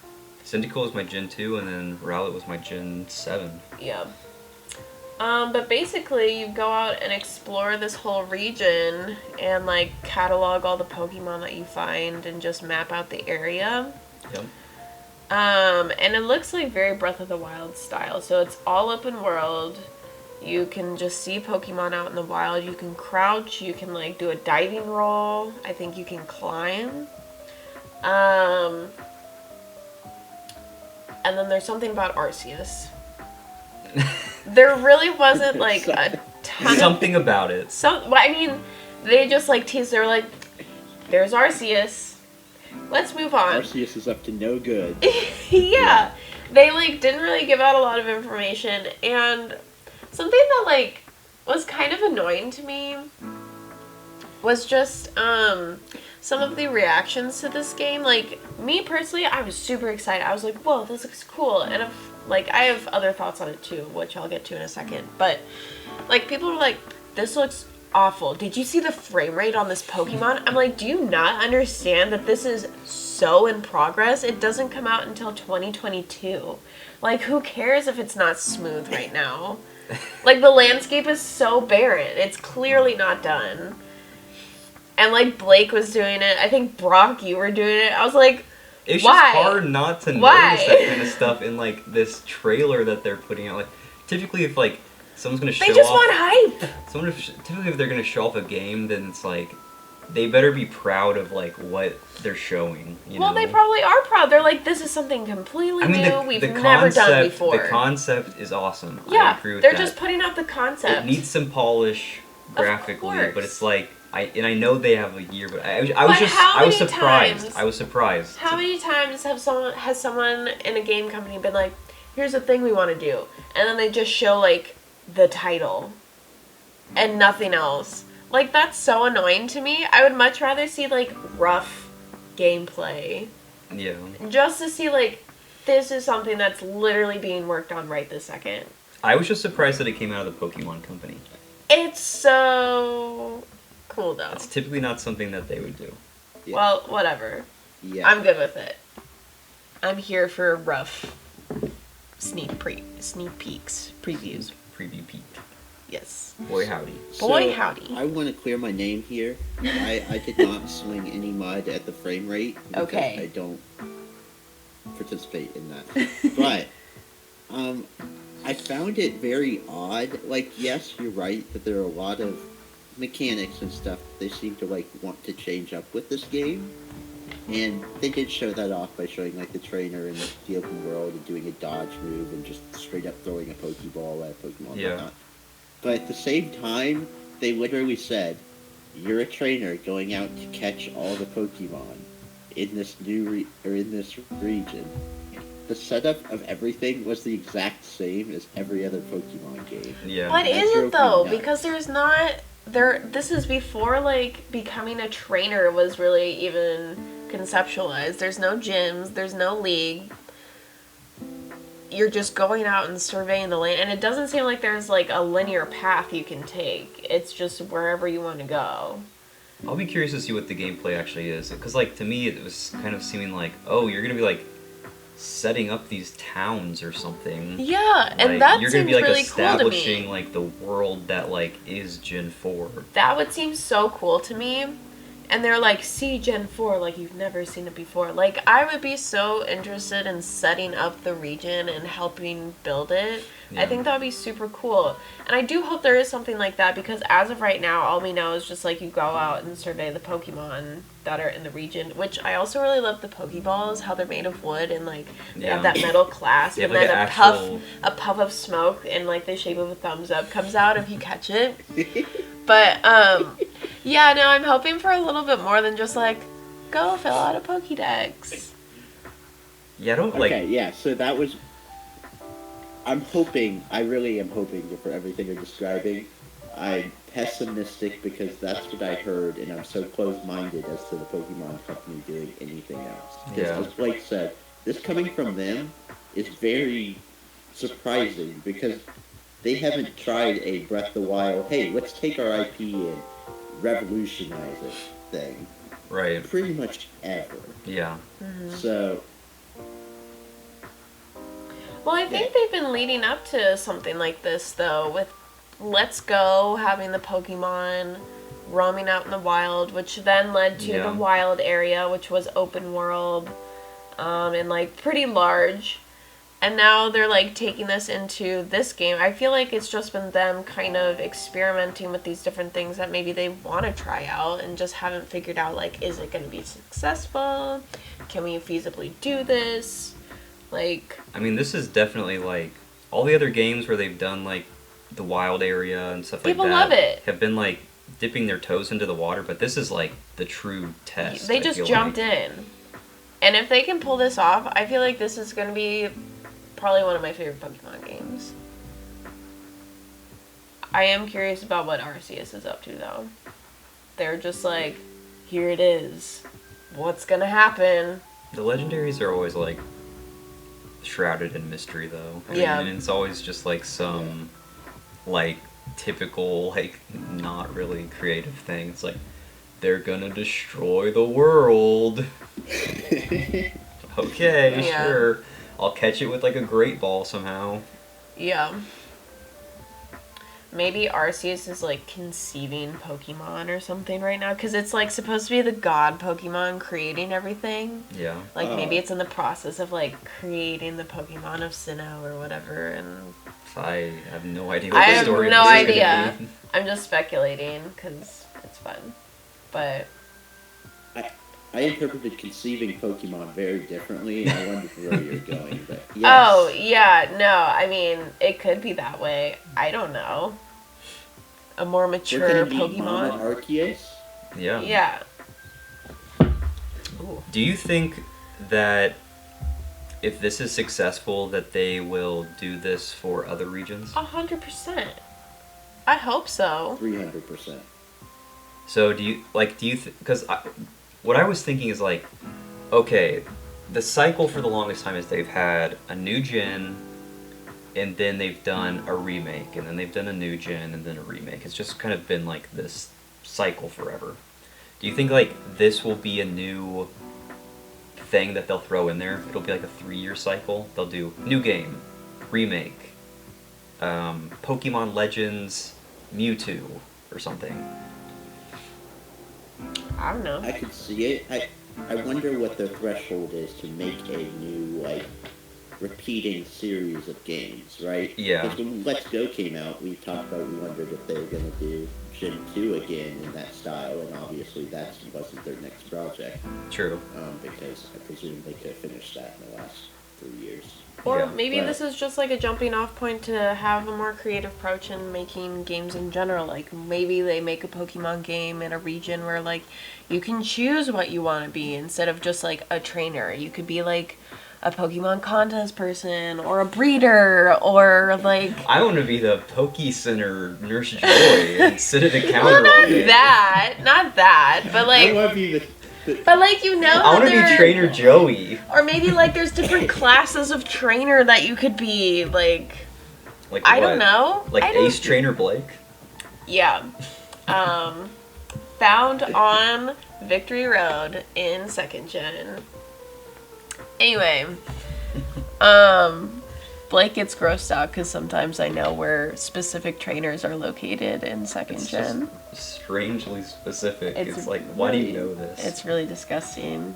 Cyndaquil was my Gen 2 and then Rowlet was my Gen 7. Yeah. But basically you go out and explore this whole region and, like, catalog all the Pokemon that you find and just map out the area. Yep. And it looks like very Breath of the Wild style. So it's all open world. You can just see Pokemon out in the wild. You can crouch. You can, like, do a diving roll. I think you can climb. And then there's something about Arceus. There really wasn't, like, a ton Something about it. Well, I mean, they just, like, teased. They were like, there's Arceus. Let's move on. Arceus is up to no good. Yeah. They, like, didn't really give out a lot of information. And something that, like, was kind of annoying to me was just, some of the reactions to this game. Like, me personally, I was super excited. I was like, whoa, this looks cool. And I have other thoughts on it too, which I'll get to in a second. But, like, people were like, this looks awful. Did you see the frame rate on this Pokemon? I'm like, do you not understand that this is so in progress? It doesn't come out until 2022. Like, who cares if it's not smooth right now? Like, the landscape is so barren. It's clearly not done. And, like, Blake was doing it. I think, Brock, you were doing it. I was like, It's why? just hard not to Why? notice that kind of stuff in, like, this trailer that they're putting out. Like, typically if, like, someone's going to show off... They just want hype! Typically if they're going to show off a game, then it's, like, they better be proud of, like, what they're showing, you know? Well, they probably are proud. They're like, this is something completely new we've never done before. The concept is awesome. Yeah, I agree with they're that. just putting out the concept. It needs some polish graphically, course. but it's like... I know they have a year, but I was surprised. times- I was surprised. How many times has someone in a game company been like, here's the thing we want to do, and then they just show, like, the title and nothing else? Like, that's so annoying to me. I would much rather see, like, rough gameplay. Yeah. Just to see, like, this is something that's literally being worked on right this second. I was just surprised that it came out of the Pokemon company. It's so cool, though. It's typically not something that they would do. Yeah. Well, whatever. Yeah. I'm good with it. I'm here for rough sneak peeks, previews. Preview peek. Yes. Boy howdy. Boy, So, howdy. I want to clear my name here. I did not swing any mud at the frame rate. Because Okay. I don't participate in that. But, I found it very odd. Like, yes, you're right that there are a lot of mechanics and stuff that they seem to, like, want to change up with this game. And they did show that off by showing, like, the trainer in the open world and doing a dodge move and just straight up throwing a Pokeball at a Pokemon. Yeah. Whatnot. But at the same time, they literally said, you're a trainer going out to catch all the Pokemon in this in this region. The setup of everything was the exact same as every other Pokemon game. Yeah. What That is drove it, though? me nuts. Because there's not... This is before, like, becoming a trainer was really even conceptualized. There's no gyms. There's no league. you're just going out and surveying the land, and it doesn't seem like there's like a linear path you can take. It's just wherever you want to go. I'll be curious to see what the gameplay actually is, because like to me it was kind of seeming like, oh, you're gonna be like setting up these towns or something. Yeah, and like, that you're seems gonna be like really establishing cool to me. like the world that like is Gen 4. That would seem so cool to me. And they're like, see Gen 4 like you've never seen it before. Like, I would be so interested in setting up the region and helping build it. Yeah. I think that would be super cool. And I do hope there is something like that, because as of right now, all we know is just like you go out and survey the Pokemon that are in the region, which I also really love the Pokeballs, how they're made of wood and like they have that metal clasp, Yeah, and like then an a puff of smoke in like the shape of a thumbs up comes out if you catch it. But yeah, no, I'm hoping for a little bit more than just like go fill out a Pokédex. Yeah, I don't Okay, yeah, so that was... I really am hoping for everything you're describing. I'm pessimistic because that's what I heard, and I'm so close-minded as to the Pokemon Company doing anything else. Because, Yeah. as Blake said, this coming from them is very surprising, because they haven't tried a Breath of the Wild, hey, let's take our IP and revolutionize it thing. Right. Pretty much ever. Yeah. So, Well, I think they've been leading up to something like this, though, with Let's Go having the Pokemon roaming out in the wild, which then led to Yeah. the wild area, which was open world, and like pretty large. And now they're like taking this into this game. I feel like it's just been them kind of experimenting with these different things that maybe they want to try out and just haven't figured out, like, is it going to be successful? Can we feasibly do this? Like, I mean, this is definitely like all the other games where they've done like the wild area and stuff like that. People love it. Have been like dipping their toes into the water, but this is like the true test. they I just feel jumped like. in. And if they can pull this off, I feel like this is going to be probably one of my favorite Pokemon games. I am curious about what Arceus is up to, though. They're just like, here it is. What's going to happen? The legendaries are always like shrouded in mystery, though. Yeah. And it's always just like some like typical like not really creative thing. It's like they're gonna destroy the world. Okay, Yeah. sure. I'll catch it with like a great ball somehow. Yeah. Maybe Arceus is like conceiving Pokemon or something right now, because it's like supposed to be the god Pokemon creating everything. Yeah. Like Oh. maybe it's in the process of like creating the Pokemon of Sinnoh or whatever, and I have no idea what I the have story no of this is idea. gonna be. I'm just speculating because it's fun. But I interpreted conceiving Pokemon very differently, and I wondered where you're going, but yes. oh yeah, no, I mean it could be that way. I don't know. A more We're mature gonna meet Mama Pokemon. Arceus? Yeah. Yeah. Ooh. Do you think that if this is successful, that they will do this for other regions? 100%. I hope so. 300%. So do you because what I was thinking is like, okay, the cycle for the longest time is they've had a new gen, and then they've done a remake, and then they've done a new gen, and then a remake. It's just kind of been like this cycle forever. Do you think like this will be a new thing that they'll throw in there? It'll be like a 3-year cycle. They'll do new game, remake, Pokemon Legends, Mewtwo, or something. I don't know. I could see it. I wonder what the threshold is to make a new, like, repeating series of games, right? Yeah. Because when Let's Go came out, we talked about, we wondered if they were going to do Gen 2 again in that style, and obviously that wasn't their next project, True. because I presume they could have finished that in the last 3 years. Or Yeah, maybe but- this is just like a jumping off point to have a more creative approach in making games in general. Like maybe they make a Pokemon game in a region where like you can choose what you want to be instead of just like a trainer. You could be like a Pokemon contest person or a breeder or like I want to be the Poke Center Nurse Joy and sit at a counter well, all day. not that, but I like want to be the But like you know, I want to be Trainer Joey. Or maybe like there's different classes of trainer that you could be like. Like I what? don't know. Like Ace Trainer Blake. Yeah. Found on Victory Road in 2nd Gen. Anyway, Blake gets grossed out because sometimes I know where specific trainers are located in 2nd Gen. Just strangely specific. It's like, really, why do you know this? It's really disgusting.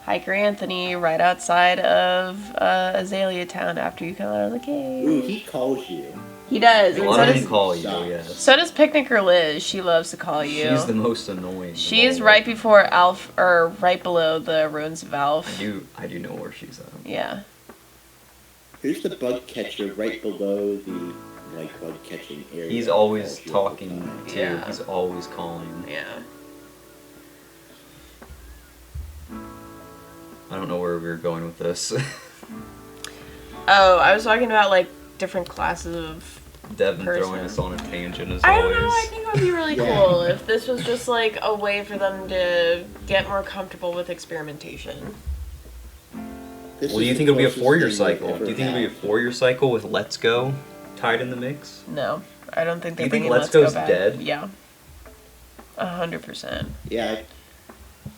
Hiker Anthony, right outside of Azalea Town after you come out of the cave. Ooh, he calls you. He does. A And lot so of does, them call you, yes. so does Picnicker Liz. She loves to call you. She's the most annoying. She's right before Alf, or right below the ruins of Alf. I do know where she's at. Yeah. Who's the bug catcher right below the bug catching area? He's always talking too. Yeah. He's always calling. Yeah. I don't know where we were going with this. Oh, I was talking about like different classes of. Devin Person. throwing us on a tangent as I always. don't know. I think it would be really cool if this was just like a way for them to get more comfortable with experimentation. Well, do you think it'll be a 4-year cycle? Do you think it'll be a 4-year cycle with Let's Go tied in the mix? No, I don't think Do they're you think bringing Let's Go Go's back. dead? Yeah, 100%. Yeah,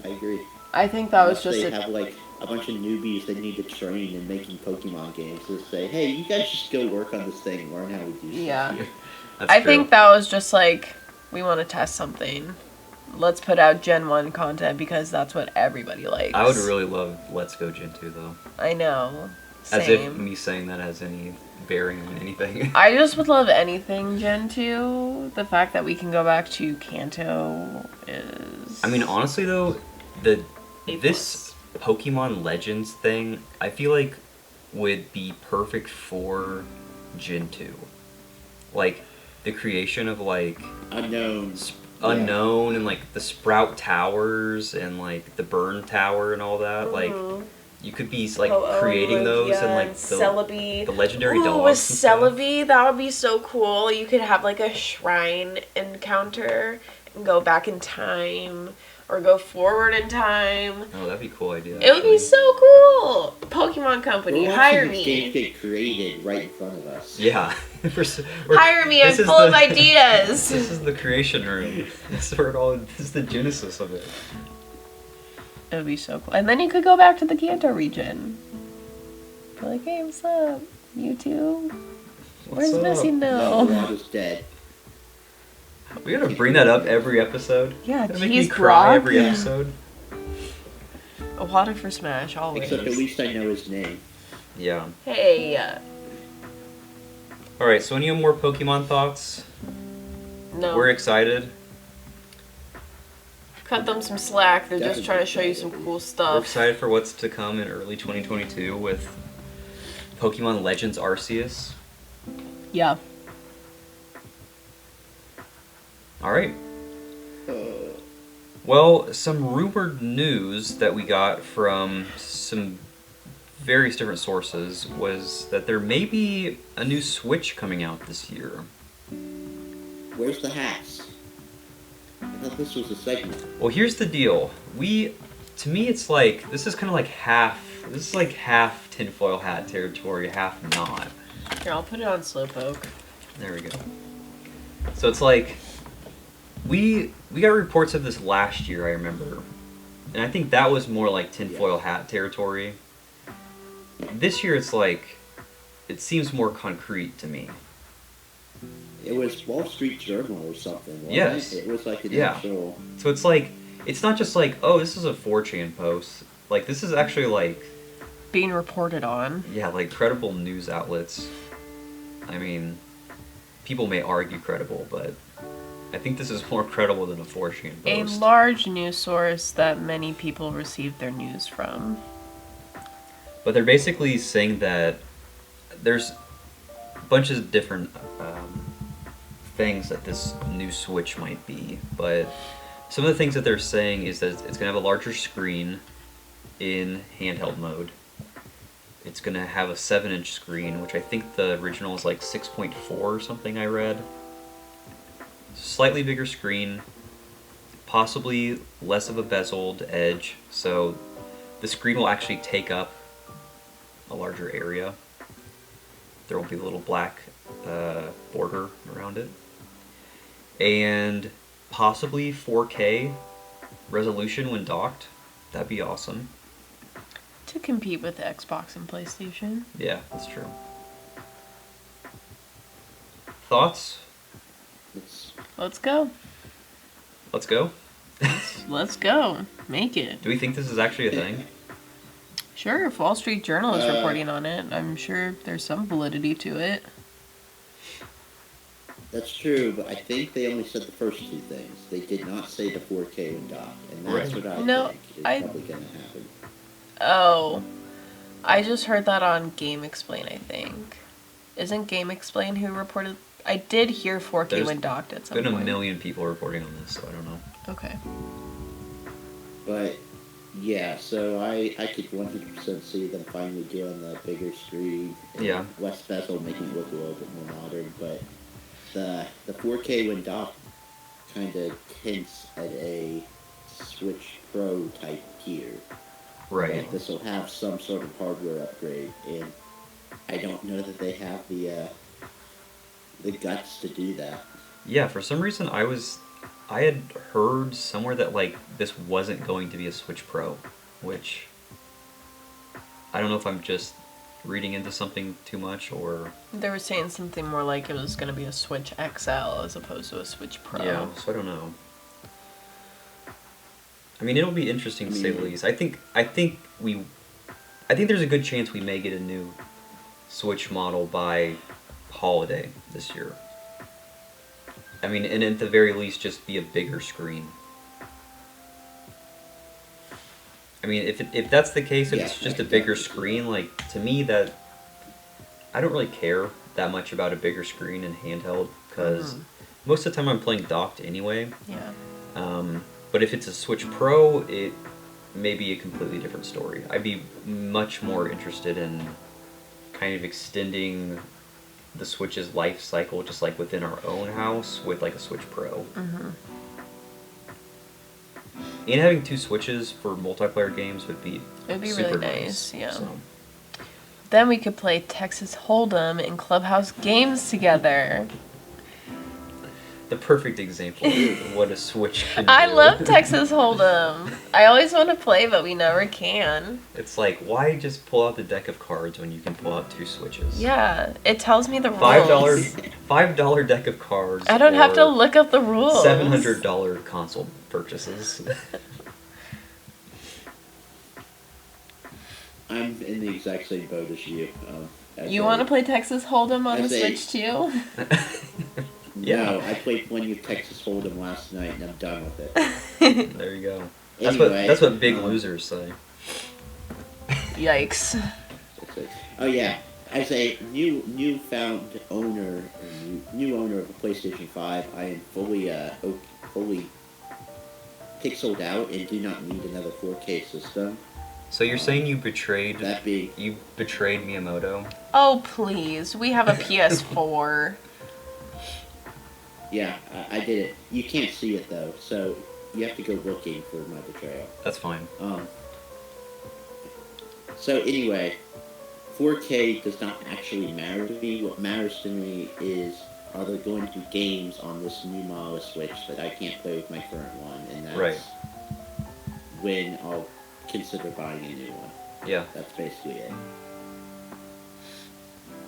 I agree. I think that was Unless just they have like a bunch of newbies they need to train in making Pokemon games to say, hey, you guys just go work on this thing, learn how we do stuff. Yeah. That's I true. think that was just like, we want to test something. Let's put out Gen 1 content because that's what everybody likes. I would really love Let's Go Gen 2 though. I know. Same. As if me saying that has any bearing on anything. I just would love anything Gen 2. The fact that we can go back to Kanto is... I mean, honestly though, this Pokemon Legends thing, I feel like would be perfect for Gen 2. Like, the creation of like Unknown and like the Sprout Towers and like the Burn Tower and all that. Like, you could be like creating those and like the legendary dogs. With Celebi, that would be so cool. You could have like a shrine encounter and go back in time or go forward in time. Oh, that'd be a cool idea. It would be so cool. Pokemon Company, hire These me. games get created right in front of us. Yeah. Hire me, I'm full of ideas. This is the creation room. This is the genesis of it. It would be so cool. And then you could go back to the Kanto region. Be like, hey, what's up? You too? Where's Missy now? Brock is dead. We gotta bring that up every episode. Yeah, Gotta make me geez, cry Brock. every episode. A water for Smash, always. Except at least I know his name. Yeah. Hey. Alright, so any more Pokemon thoughts? No. We're excited. Cut them some slack. They're just trying to show you some cool We're stuff. excited for what's to come in early 2022 with Pokemon Legends Arceus. Yeah. Alright. Well, some rumored news that we got from some various different sources was that there may be a new Switch coming out this year. Where's the hats? I thought this was a segment. Well, here's the deal. To me, it's like, this is like half tinfoil hat territory, half not. Here, I'll put it on Slowpoke. There we go. So it's like, we got reports of this last year, I remember. And I think that was more like tinfoil hat territory. This year it's like, it seems more concrete to me. It was Wall Street Journal or something, wasn't Yes. it? It was like an Yeah. actual... So it's like, it's not just like, oh, this is a 4chan post. Like, this is actually like, Being reported on. yeah, like credible news outlets. I mean, people may argue credible, but I think this is more credible than a 4chan A post. large news source that many people receive their news from. But they're basically saying that there's bunches of different things that this new Switch might be, but some of the things that they're saying is that it's going to have a larger screen in handheld mode. It's going to have a 7-inch screen, which I think the original is like 6.4 or something I read. Slightly bigger screen. possibly less of a bezeled edge, so the screen will actually take up a larger area. There will be a little black border around it. And possibly 4K resolution when docked. That'd be awesome. To compete with the Xbox and PlayStation. Yeah, that's true. Thoughts? Let's go. Let's go? Let's go. Make it. Do we think this is actually a thing? Sure, if Wall Street Journal is reporting on it, I'm sure there's some validity to it. That's true, but I think they only said the first two things. They did not say the 4K and dock, and that's what I think is probably going to happen. Oh, I just heard that on Game Explain, I think. Isn't Game Explain who reported? I did hear 4K when docked at some point. There's been a million people reporting on this, so I don't know. Okay. But, yeah, so I could 100% see them finally doing the bigger screen. And less bezel, making it look a little bit more modern, but the 4K when docked kind of hints at a Switch Pro type tier. Right. Like this will have some sort of hardware upgrade, and I don't know that they have the guts to do that. Yeah, for some reason I had heard somewhere that like this wasn't going to be a Switch Pro, which I don't know if I'm just reading into something too much or... They were saying something more like it was going to be a Switch XL as opposed to a Switch Pro. Yeah, so I don't know. I mean, it'll be interesting to say the least. I think there's a good chance we may get a new Switch model by holiday this year. I mean, and at the very least, just be a bigger screen. I mean, if that's the case, if it's just a bigger screen, like, to me, that... I don't really care that much about a bigger screen in handheld, because most of the time I'm playing docked anyway. Yeah. But if it's a Switch Pro, it may be a completely different story. I'd be much more interested in kind of extending the Switch's life cycle, just like within our own house, with like a Switch Pro. Mm-hmm. And having two Switches for multiplayer games would be really nice, yeah. So. Then we could play Texas Hold'em and Clubhouse games together. The perfect example of what a Switch can do. I love Texas Hold'em. I always want to play, but we never can. It's like, why just pull out the deck of cards when you can pull out two Switches? Yeah, it tells me the rules. $5 deck of cards. I don't have to look up the rules. $700 console purchases. I'm in the exact same boat as you. You want to play Texas Hold'em on the Switch too? Yeah. No, I played plenty of Texas Hold'em last night and I'm done with it. There you go. Anyway, that's what big losers say. Yikes. Oh yeah, as a newfound owner, new owner of a PlayStation 5, I am fully pixeled out and do not need another 4K system. So you're saying you betrayed you betrayed Miyamoto? Oh please, we have a PS4. Yeah, I did it. You can't see it though, so you have to go looking for my betrayal. That's fine. So anyway, 4K does not actually matter to me. What matters to me is, are there going to be games on this new model of Switch that I can't play with my current one, and that's when I'll consider buying a new one. Yeah. That's basically it.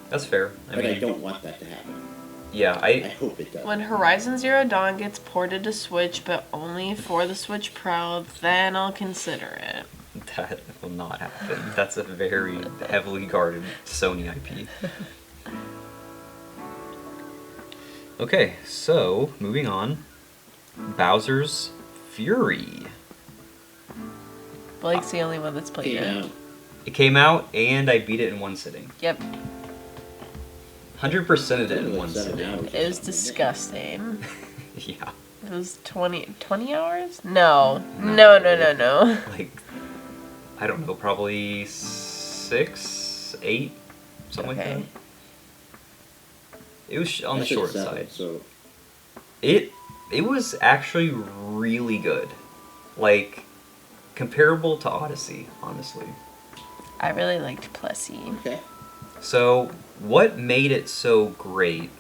That's fair. I don't want that to happen. Yeah, I hope it does. When Horizon Zero Dawn gets ported to Switch, but only for the Switch Pro, then I'll consider it. That will not happen. That's a very heavily guarded Sony IP. Okay, so moving on. Bowser's Fury. Blake's the only one that's played it. It came out, and I beat it in one sitting. Yep. 100%ed it in one sitting. It was disgusting. Yeah. It was 20 hours? No. No. Like, I don't know, probably 6, 8, something like that. It was on the short side. So It It was actually really good. Like, comparable to Odyssey, honestly. I really liked Plessy. Okay. So, what made it so great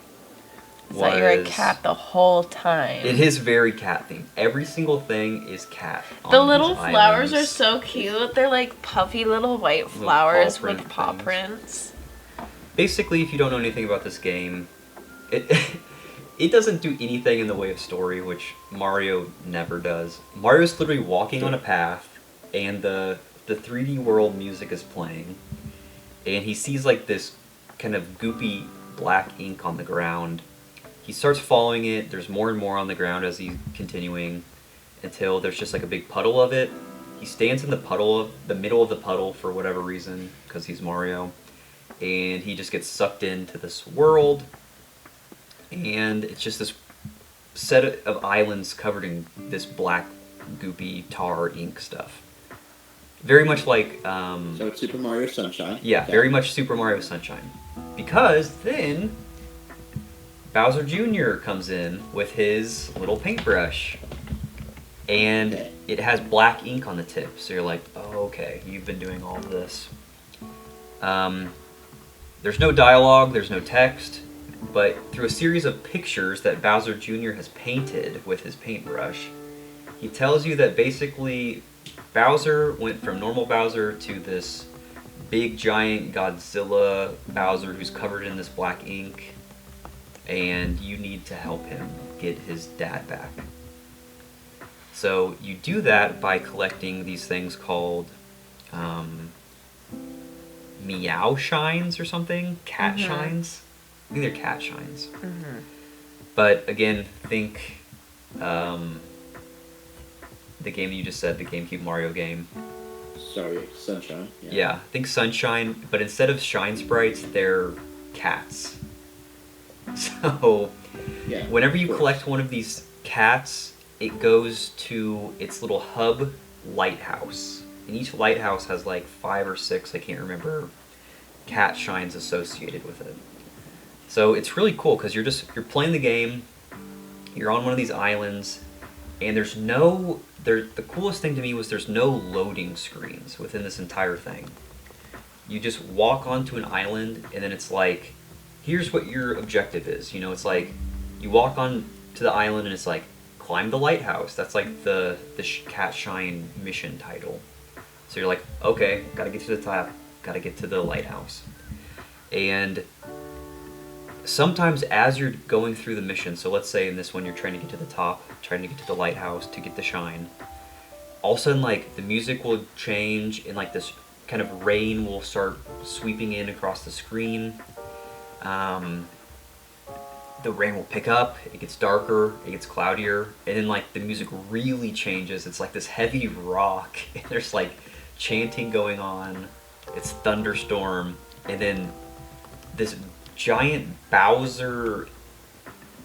I thought you were a cat the whole time. It is very cat themed. Every single thing is cat. The little these flowers islands. are so cute. They're like puffy little white Little flowers paw print with paw things. prints. Basically, if you don't know anything about this game, it it doesn't do anything in the way of story, which Mario never does. Mario's literally walking on a path, and the 3D world music is playing, and he sees like this kind of goopy black ink on the ground. He starts following it. There's more and more on the ground as he's continuing, until there's just like a big puddle of it. He stands in the middle of the puddle for whatever reason, because he's Mario, and he just gets sucked into this world, and it's just this set of islands covered in this black goopy tar ink stuff. Very much like So it's Super Mario Sunshine. yeah, Okay. very much Super Mario Sunshine. Because then Bowser Jr. comes in with his little paintbrush, and Okay. it has black ink on the tip. So you're like, oh, okay, you've been doing all of this. There's no dialogue, there's no text, but through a series of pictures that Bowser Jr. has painted with his paintbrush, he tells you that basically Bowser went from normal Bowser to this big giant Godzilla Bowser who's covered in this black ink, and you need to help him get his dad back. So you do that by collecting these things called meow shines or something? Cat shines? I think they're cat shines. But again, think the game that you just said, the GameCube Mario game. Sorry, Sunshine. Yeah, think Sunshine, but instead of shine sprites, they're cats. So, Yeah, whenever you of course. collect one of these cats, it goes to its little hub lighthouse. And each lighthouse has like 5 or 6, I can't remember, cat shines associated with it. So it's really cool because you're playing the game, you're on one of these islands, and the coolest thing to me was there's no loading screens within this entire thing. You just walk onto an island, and then it's like, here's what your objective is. You know, it's like, you walk on to the island, and it's like, climb the lighthouse. That's like the Cat Shine mission title. So you're like, okay, gotta get to the top, gotta get to the lighthouse. And sometimes as you're going through the mission, so let's say in this one you're trying to get to the top, trying to get to the lighthouse to get the shine, all of a sudden like the music will change and like this kind of rain will start sweeping in across the screen. The rain will pick up, it gets darker, it gets cloudier, and then like the music really changes. It's like this heavy rock, and there's like chanting going on, it's thunderstorm, and then this giant Bowser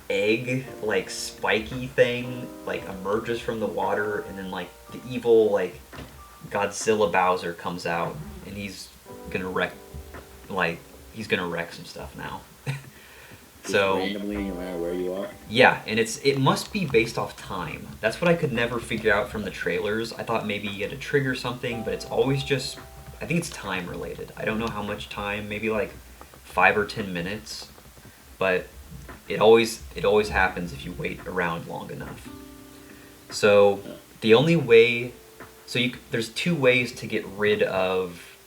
egg, like spiky thing, like emerges from the water, and then like the evil like Godzilla Bowser comes out, and he's gonna wreck some stuff now. So randomly, no matter where you are. yeah, and it must be based off time. That's what I could never figure out from the trailers. I thought maybe you had to trigger something, but it's always just, I think it's time related. I don't know how much time, maybe like 5 or 10 minutes, but it always happens if you wait around long enough. So the only way, there's 2 ways to get rid of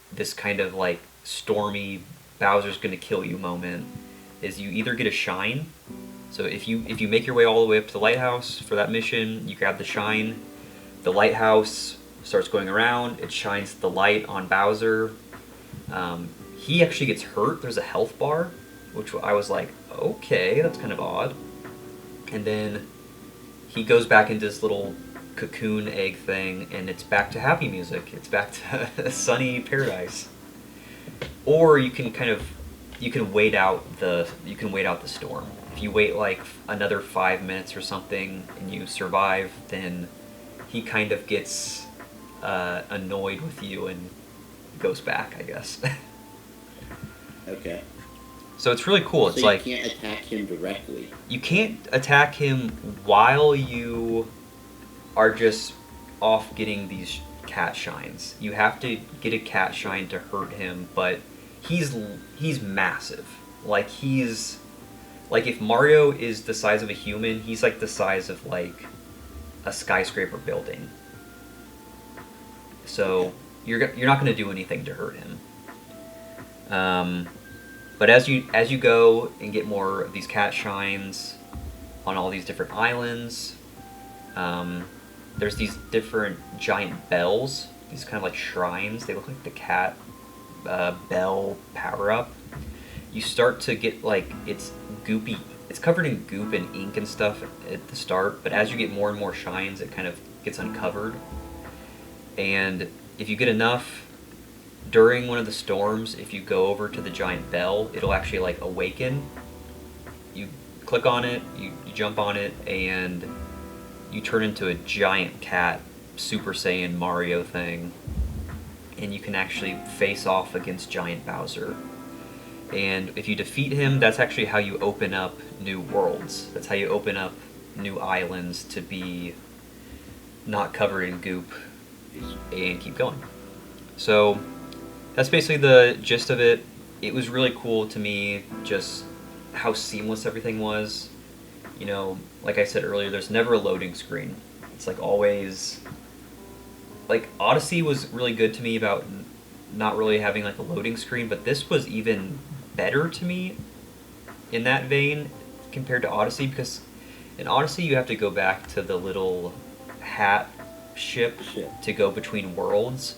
this kind of like stormy Bowser's gonna kill you moment. Is you either get a shine, so if you make your way all the way up to the lighthouse for that mission, you grab the shine, the lighthouse starts going around, it shines the light on Bowser, he actually gets hurt, there's a health bar, which I was like, okay, that's kind of odd, and then he goes back into this little cocoon egg thing, and it's back to happy music, it's back to sunny paradise. Or you can wait out the storm. If you wait like another 5 minutes or something and you survive, then he kind of gets annoyed with you and goes back, I guess. Okay. So it's really cool. So It's you like can't attack him directly. you can't attack him while you are just off getting these cat shines. You have to get a cat shine to hurt him, but he's massive. Like if Mario is the size of a human, he's like the size of like a skyscraper building. So you're not going to do anything to hurt him. But as you go and get more of these cat shines on all these different islands, there's these different giant bells, these kind of like shrines. They look like the cat bell power up. You start to get like it's goopy. It's covered in goop and ink and stuff at the start, but as you get more and more shines, it kind of gets uncovered. And if you get enough during one of the storms, if you go over to the giant bell, it'll actually like awaken. You click on it, you jump on it, and you turn into a giant cat Super Saiyan Mario thing, and you can actually face off against giant Bowser. And if you defeat him, that's actually how you open up new worlds. That's how you open up new islands to be not covered in goop and keep going. So that's basically the gist of it. It was really cool to me just how seamless everything was. You know, like I said earlier, there's never a loading screen. It's like always... Like, Odyssey was really good to me about not really having like a loading screen, but this was even better to me in that vein compared to Odyssey, because in Odyssey you have to go back to the little hat ship to go between worlds.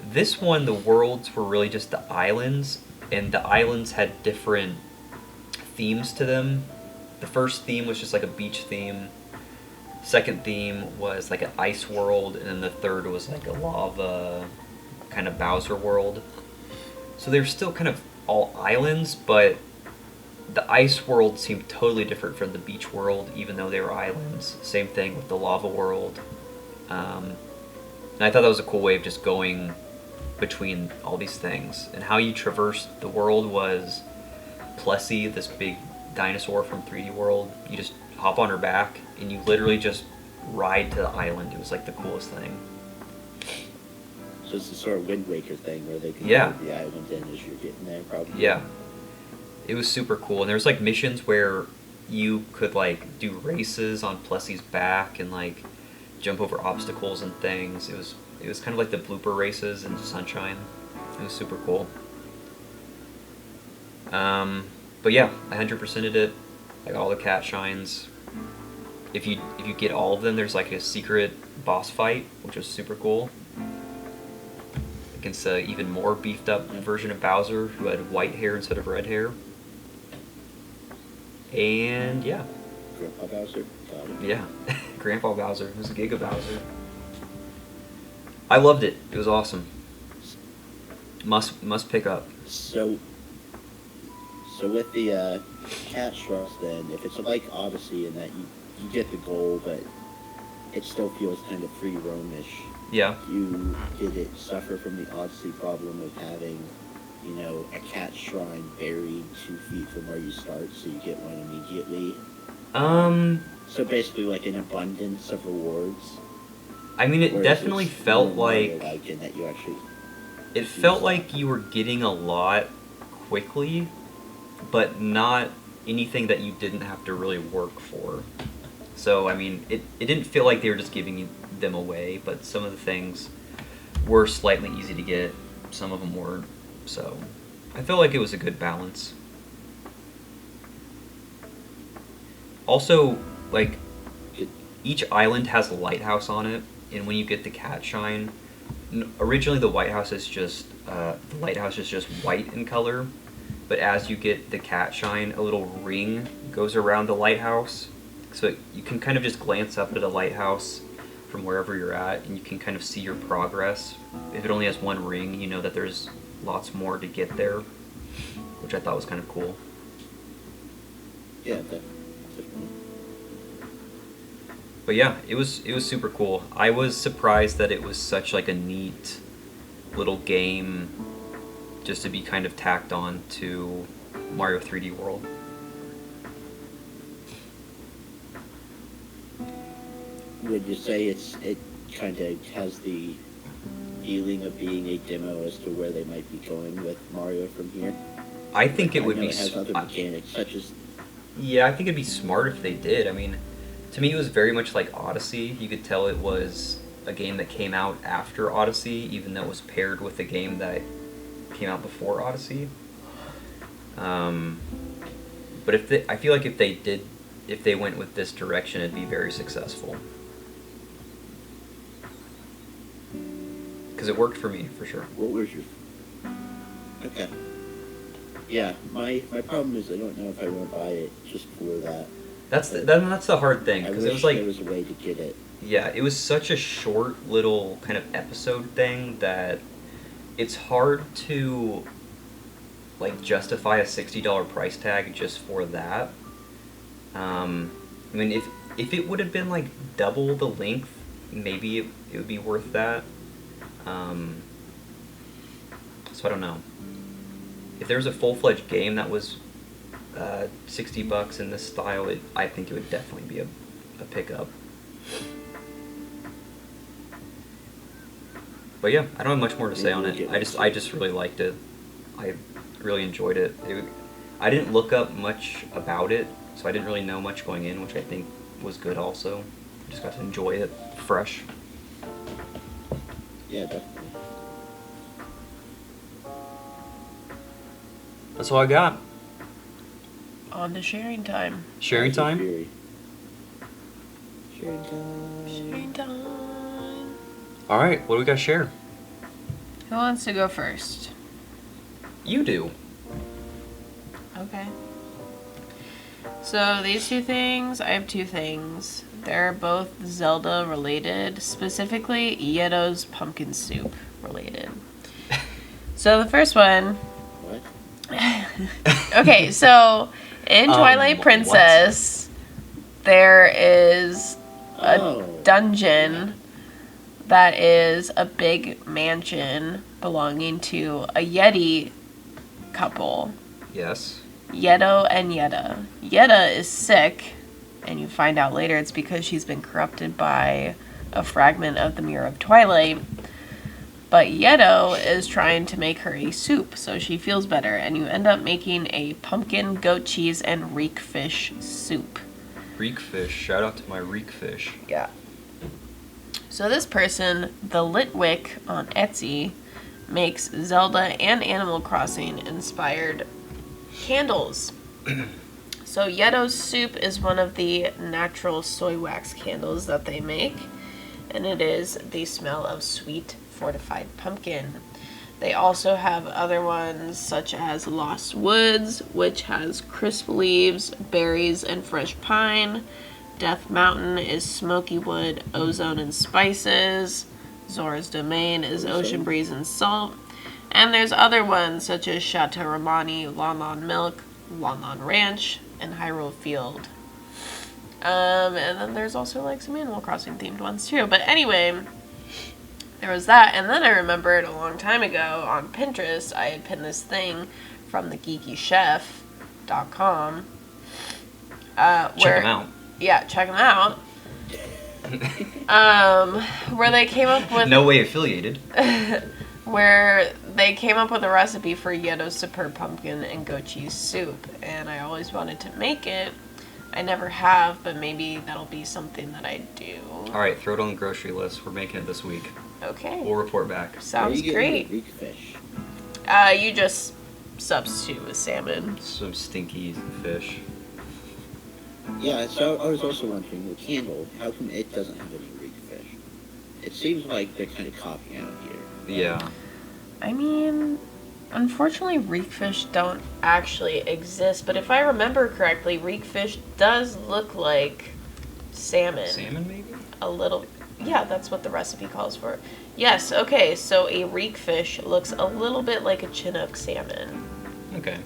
This one, the worlds were really just the islands, and the islands had different themes to them. The first theme was just like a beach theme. Second theme was like an ice world, and then the third was like a lava kind of Bowser world. So they were still kind of all islands, but the ice world seemed totally different from the beach world, even though they were islands. Same thing with the lava world. And I thought that was a cool way of just going between all these things. And how you traversed the world was Plessy, this big dinosaur from 3D World. You just hop on her back, and you literally just ride to the island. It was like the coolest thing. So it's the sort of Wind Waker thing where they can Yeah. move the island in as you're getting there, probably. Yeah. It was super cool. And there was like missions where you could like do races on Plessy's back and like jump over obstacles and things. It was kind of like the blooper races in Sunshine. It was super cool. But yeah, I 100%ed it. I got all the cat shines. If you get all of them, there's like a secret boss fight, which was super cool. Against an even more beefed up version of Bowser who had white hair instead of red hair. And yeah. Grandpa Bowser. Got it. Yeah. Grandpa Bowser. It was a Giga Bowser. I loved it. It was awesome. Must pick up. So with the cat shrubs then, if it's like Odyssey in that you get the goal, but it still feels kind of free roamish. Yeah. Did it suffer from the Odyssey problem of having, a cat shrine buried 2 feet from where you start, so you get one immediately? So basically like an abundance of rewards. I mean, it definitely felt like in that you actually... It felt like you were getting a lot quickly, but not anything that you didn't have to really work for. So, I mean, it didn't feel like they were just giving them away, but some of the things were slightly easy to get, some of them weren't. So, I felt like it was a good balance. Also, like, each island has a lighthouse on it, and when you get the cat shine, originally the lighthouse is just white in color, but as you get the cat shine, a little ring goes around the lighthouse, so you can kind of just glance up at a lighthouse from wherever you're at, and you can kind of see your progress. If it only has one ring, you know that there's lots more to get there, which I thought was kind of cool. Yeah, definitely. But yeah, it was super cool. I was surprised that it was such like a neat little game just to be kind of tacked on to Mario 3D World. Would you say it kind of has the feeling of being a demo as to where they might be going with Mario from here? I think it would know be. it has other mechanics such as. Yeah, I think it'd be smart if they did. I mean, to me, it was very much like Odyssey. You could tell it was a game that came out after Odyssey, even though it was paired with a game that came out before Odyssey. But I feel like if they went with this direction, it'd be very successful. Because it worked for me, for sure. What was your? Okay. Yeah, my problem is I don't know if I want to buy it just for that. That's the hard thing, because it was like there was a way to get it. Yeah, it was such a short little kind of episode thing that it's hard to like justify a $60 price tag just for that. I mean, if it would have been like double the length, maybe it would be worth that. So I don't know. If there was a full-fledged game that was $60 in this style, I think it would definitely be a pickup. But yeah, I don't have much more to say on it. I just really liked it. I really enjoyed it. I didn't look up much about it, so I didn't really know much going in, which I think was good also. I just got to enjoy it fresh. Yeah, definitely. That's all I got. On to sharing time. Sharing time? Sharing time. Sharing time. All right, what do we got to share? Who wants to go first? You do. Okay. So these two things, I have two things. They're both Zelda related, specifically Yeto's pumpkin soup related. So the first one. What? Okay, so in Twilight Princess, there is a dungeon that is a big mansion belonging to a Yeti couple. Yes. Yeto and Yetta. Yetta is sick, and you find out later it's because she's been corrupted by a fragment of the Mirror of Twilight. But Yeto is trying to make her a soup so she feels better, and you end up making a pumpkin, goat cheese, and reekfish soup. Reekfish. Shout out to my Reekfish. Yeah. So this person, the Litwick on Etsy, makes Zelda and Animal Crossing inspired candles. So Yeto's soup is one of the natural soy wax candles that they make, and it is the smell of sweet fortified pumpkin. They also have other ones such as Lost Woods, which has crisp leaves, berries, and fresh pine. Death Mountain is smoky wood, ozone, and spices. Zora's Domain is ocean breeze and salt. And there's other ones such as Chateau Romani, Lon Lon Milk, Lon Lon Ranch, and Hyrule Field. And then there's also like some Animal Crossing themed ones too. But anyway, there was that. And then I remembered a long time ago on Pinterest, I had pinned this thing from thegeekychef.com. Check them out. Yeah, check them out. Where they came up with... No way affiliated. Where they came up with a recipe for Yeto's superb pumpkin and goat cheese soup. And I always wanted to make it. I never have, but maybe that'll be something that I do. Alright, throw it on the grocery list. We're making it this week. Okay. We'll report back. Sounds great. Reekfish? You just substitute with salmon. Some stinky fish. Yeah, so I was also wondering, the candle, how come it doesn't have any Reekfish? It seems like they're kind of copying out here. Yeah. I mean, unfortunately, reekfish don't actually exist. But if I remember correctly, reekfish does look like salmon. Salmon, maybe? A little. Yeah, that's what the recipe calls for. Yes, okay, so a reekfish looks a little bit like a Chinook salmon. Okay.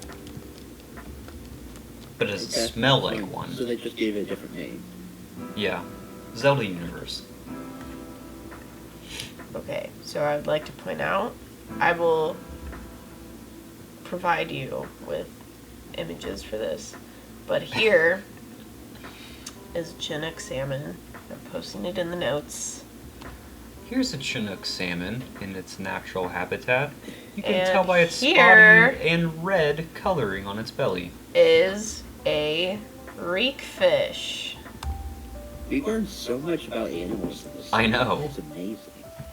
But does it smell like one? So they just gave it a different name. Yeah. Zelda universe. Okay, so I would like to point out, I will provide you with images for this. But here is Chinook Salmon. I'm posting it in the notes. Here's a Chinook salmon in its natural habitat. You can And tell by its here- spotty and red coloring on its belly. Is a Reekfish. We learned so much about animals in this. I know. It's amazing.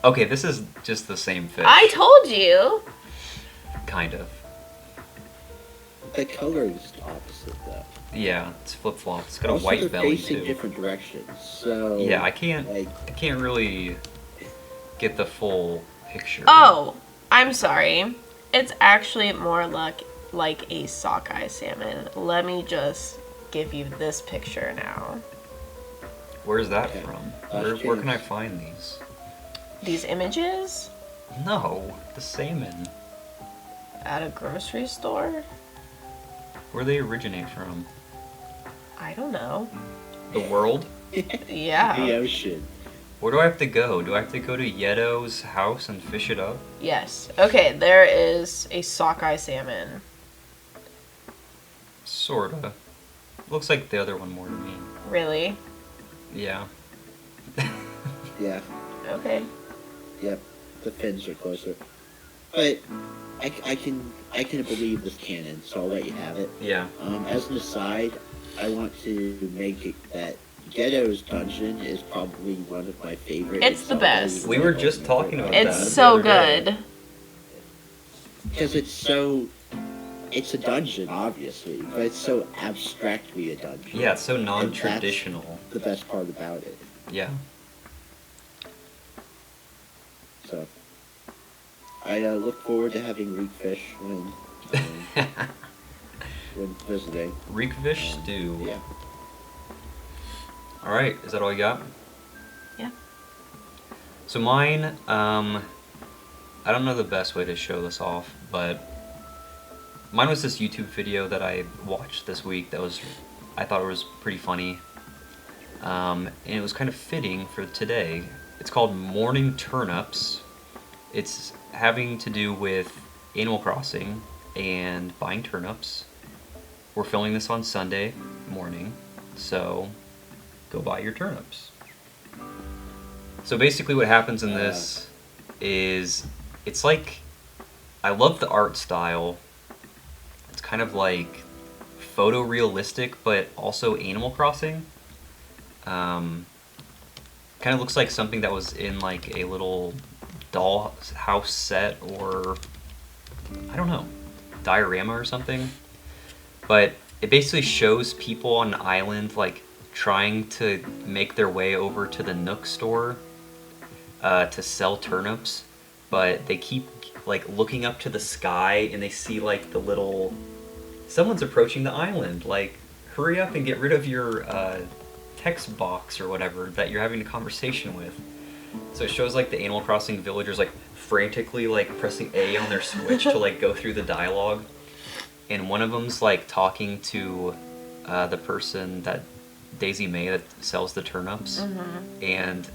Okay, this is just the same fish. I told you. Kind of. The color is opposite, though. Yeah, it's flip-flop. It's got a Also, white they're belly facing too. different directions, so Yeah, I can't like really get the full picture. Oh, I'm sorry. It's actually more like a sockeye salmon. Let me just give you this picture now. Where's that Okay. from? Last Where can I chance. find these? These images No, the salmon. at a grocery store? Where they originate from? I don't know. The world? Yeah. the ocean. Where do I have to go? Do I have to go to Yeto's house and fish it up? Yes. Okay, there is a sockeye salmon. Sorta. Looks like the other one more to me. Really? Yeah. Yeah, Okay. yep. The fins are closer, but I can believe this canon, so I'll let you have it. Yeah. As an aside, I want to make it that Ghetto's dungeon is probably one of my favorite. It's the best. We were just talking about It's that so the other day. good. because it's a dungeon, obviously, but it's so abstractly a dungeon. Yeah, it's so And non-traditional. that's the best part about it. Yeah. So I look forward to having Reekfish when visiting. Reekfish stew. Yeah. Alright, is that all you got? Yeah. So mine, I don't know the best way to show this off, but mine was this YouTube video that I watched this week I thought it was pretty funny. And it was kind of fitting for today. It's called Morning Turnips. It's having to do with Animal Crossing and buying turnips. We're filming this on Sunday morning, so go buy your turnips. So basically what happens in this is, it's like, I love the art style. It's kind of like photorealistic, but also Animal Crossing. Kind of looks like something that was in like a little doll house set, or I don't know, diorama or something. But it basically shows people on an island like trying to make their way over to the Nook store to sell turnips, but they keep like looking up to the sky and they see like the little, someone's approaching the island, like hurry up and get rid of your text box or whatever that you're having a conversation with. So it shows like the Animal Crossing villagers like frantically like pressing A on their Switch to like go through the dialogue, and one of them's like talking to the person, that Daisy May that sells the turnips, and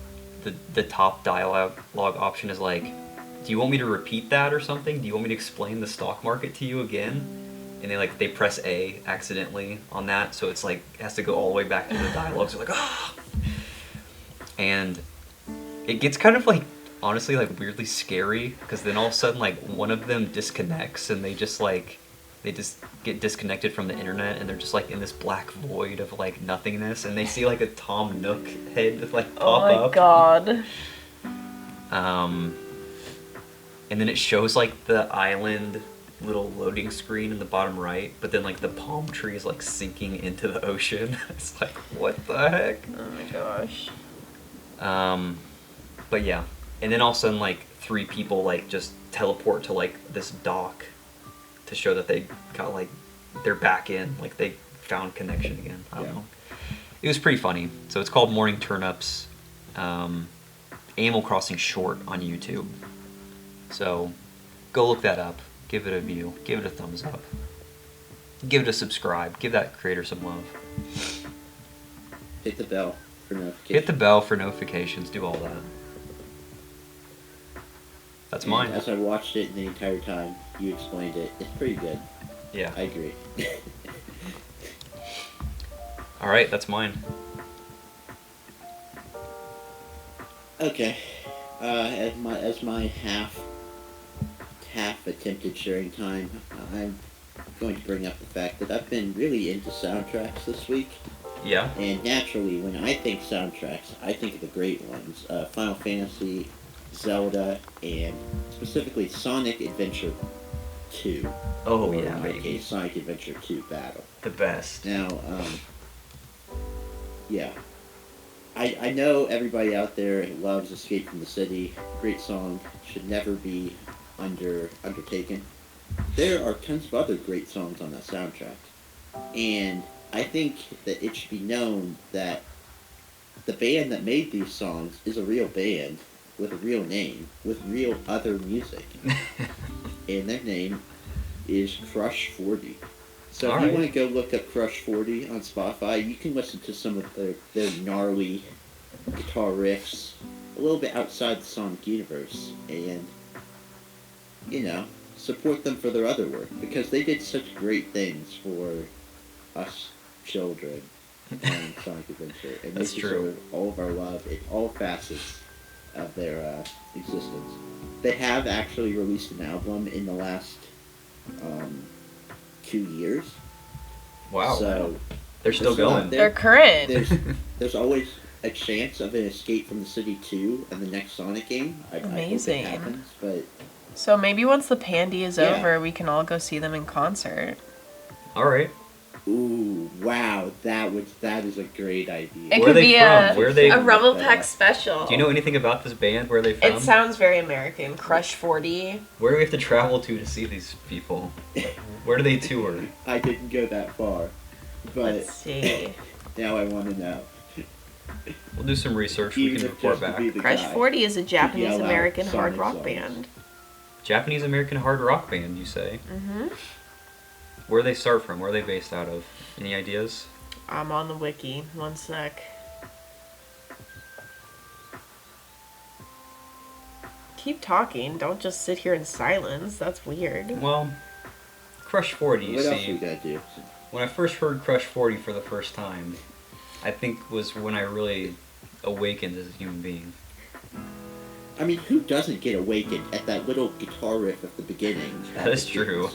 the top dialogue option is like, do you want me to repeat that or something? Do you want me to explain the stock market to you again? And they press A accidentally on that, so it's like it has to go all the way back to the dialogue. So like, ah, and it gets kind of like honestly like weirdly scary, because then all of a sudden like one of them disconnects and they just get disconnected from the internet, and they're just like in this black void of like nothingness, and they see like a Tom Nook head like pop up. Oh my god. And then it shows like the island little loading screen in the bottom right, but then like the palm tree is like sinking into the ocean. It's like, what the heck? Oh my gosh. But yeah, and then all of a sudden like 3 people like just teleport to like this dock to show that they got like, they're back in, like they found connection again. I don't know. It was pretty funny. So it's called Morning Turnips, Animal Crossing short on YouTube. So go look that up. Give it a view. Give it a thumbs up. Give it a subscribe. Give that creator some love. Hit the bell for notifications. Hit the bell for notifications. Do all that. That's And mine. As I watched it the entire time, you explained it. It's pretty good. Yeah. I agree. All right, that's mine. Okay. As my half attempted sharing time, I'm going to bring up the fact that I've been really into soundtracks this week. Yeah. And naturally, when I think soundtracks, I think of the great ones. Final Fantasy, Zelda, and specifically Sonic Adventure 2. Oh, or yeah, in my baby. case, Sonic Adventure 2 Battle. The best. Now, yeah. I know everybody out there loves Escape from the City. Great song. Should never be undertaken. There are tons of other great songs on that soundtrack. And I think that it should be known that the band that made these songs is a real band with a real name, with real other music. And their name is Crush 40. So if you want to go look up Crush 40 on Spotify, you can listen to some of their gnarly guitar riffs a little bit outside the Sonic universe. And, you know, support them for their other work. Because they did such great things for us children on Sonic Adventure. And they deserve all of our love in all facets of their existence. They have actually released an album in the last 2 years. Wow. So they're still going. They're current. There's always a chance of an Escape from the City 2 and the next Sonic game. Amazing. I hope it happens, but So maybe once the pandy is over, we can all go see them in concert. All right. ooh, wow, that is a great idea. It Where could are they be from? Where are they? a Rumble Pak special. Do you know anything about this band? Where are they from? It sounds very American. Crush 40. Where do we have to travel to see these people? Where do they tour? I didn't go that far, but Let's see. now I want to know. We'll do some research. We can report back. Crush 40 is a Japanese yell out American hard Sonic rock songs. band. Japanese American hard rock band, you say? Mm-hmm. Where do they start from? Where are they based out of? Any ideas? I'm on the wiki. One sec. Keep talking. Don't just sit here in silence. That's weird. Well, Crush 40, you What else see. we gotta do? When I first heard Crush 40 for the first time, I think was when I really awakened as a human being. I mean, who doesn't get awakened at that little guitar riff at the beginning? That is true.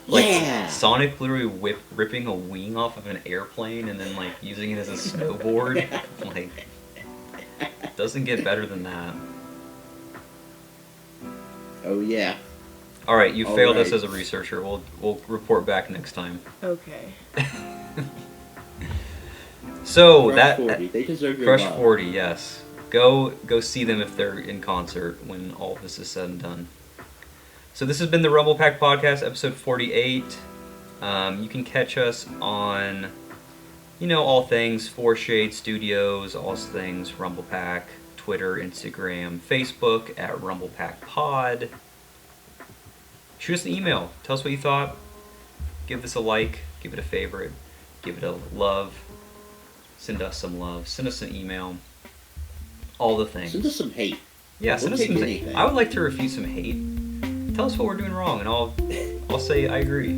Like, Yeah! Sonic literally ripping a wing off of an airplane and then, like, using it as a snowboard. Like, doesn't get better than that. Oh, yeah. Alright, you All failed us right. as a researcher. We'll report back next time. Okay. So, Crush 40. They deserve your Crush love. 40, yes. Go see them if they're in concert when all this is said and done. So this has been the Rumble Pak Podcast, episode 48. You can catch us on, all things Fourshade Studios, all things Rumble Pak, Twitter, Instagram, Facebook at Rumble Pak Pod. Shoot us an email. Tell us what you thought. Give this a like. Give it a favorite. Give it a love. Send us some love. Send us an email. All the things. Send us some hate. Yeah, send We'll us some take hate. anything. I would like to refute some hate. Tell us what we're doing wrong, and I'll say I agree.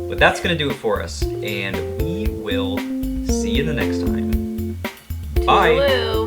But that's gonna do it for us, and we will see you the next time. Bye. Toodaloo.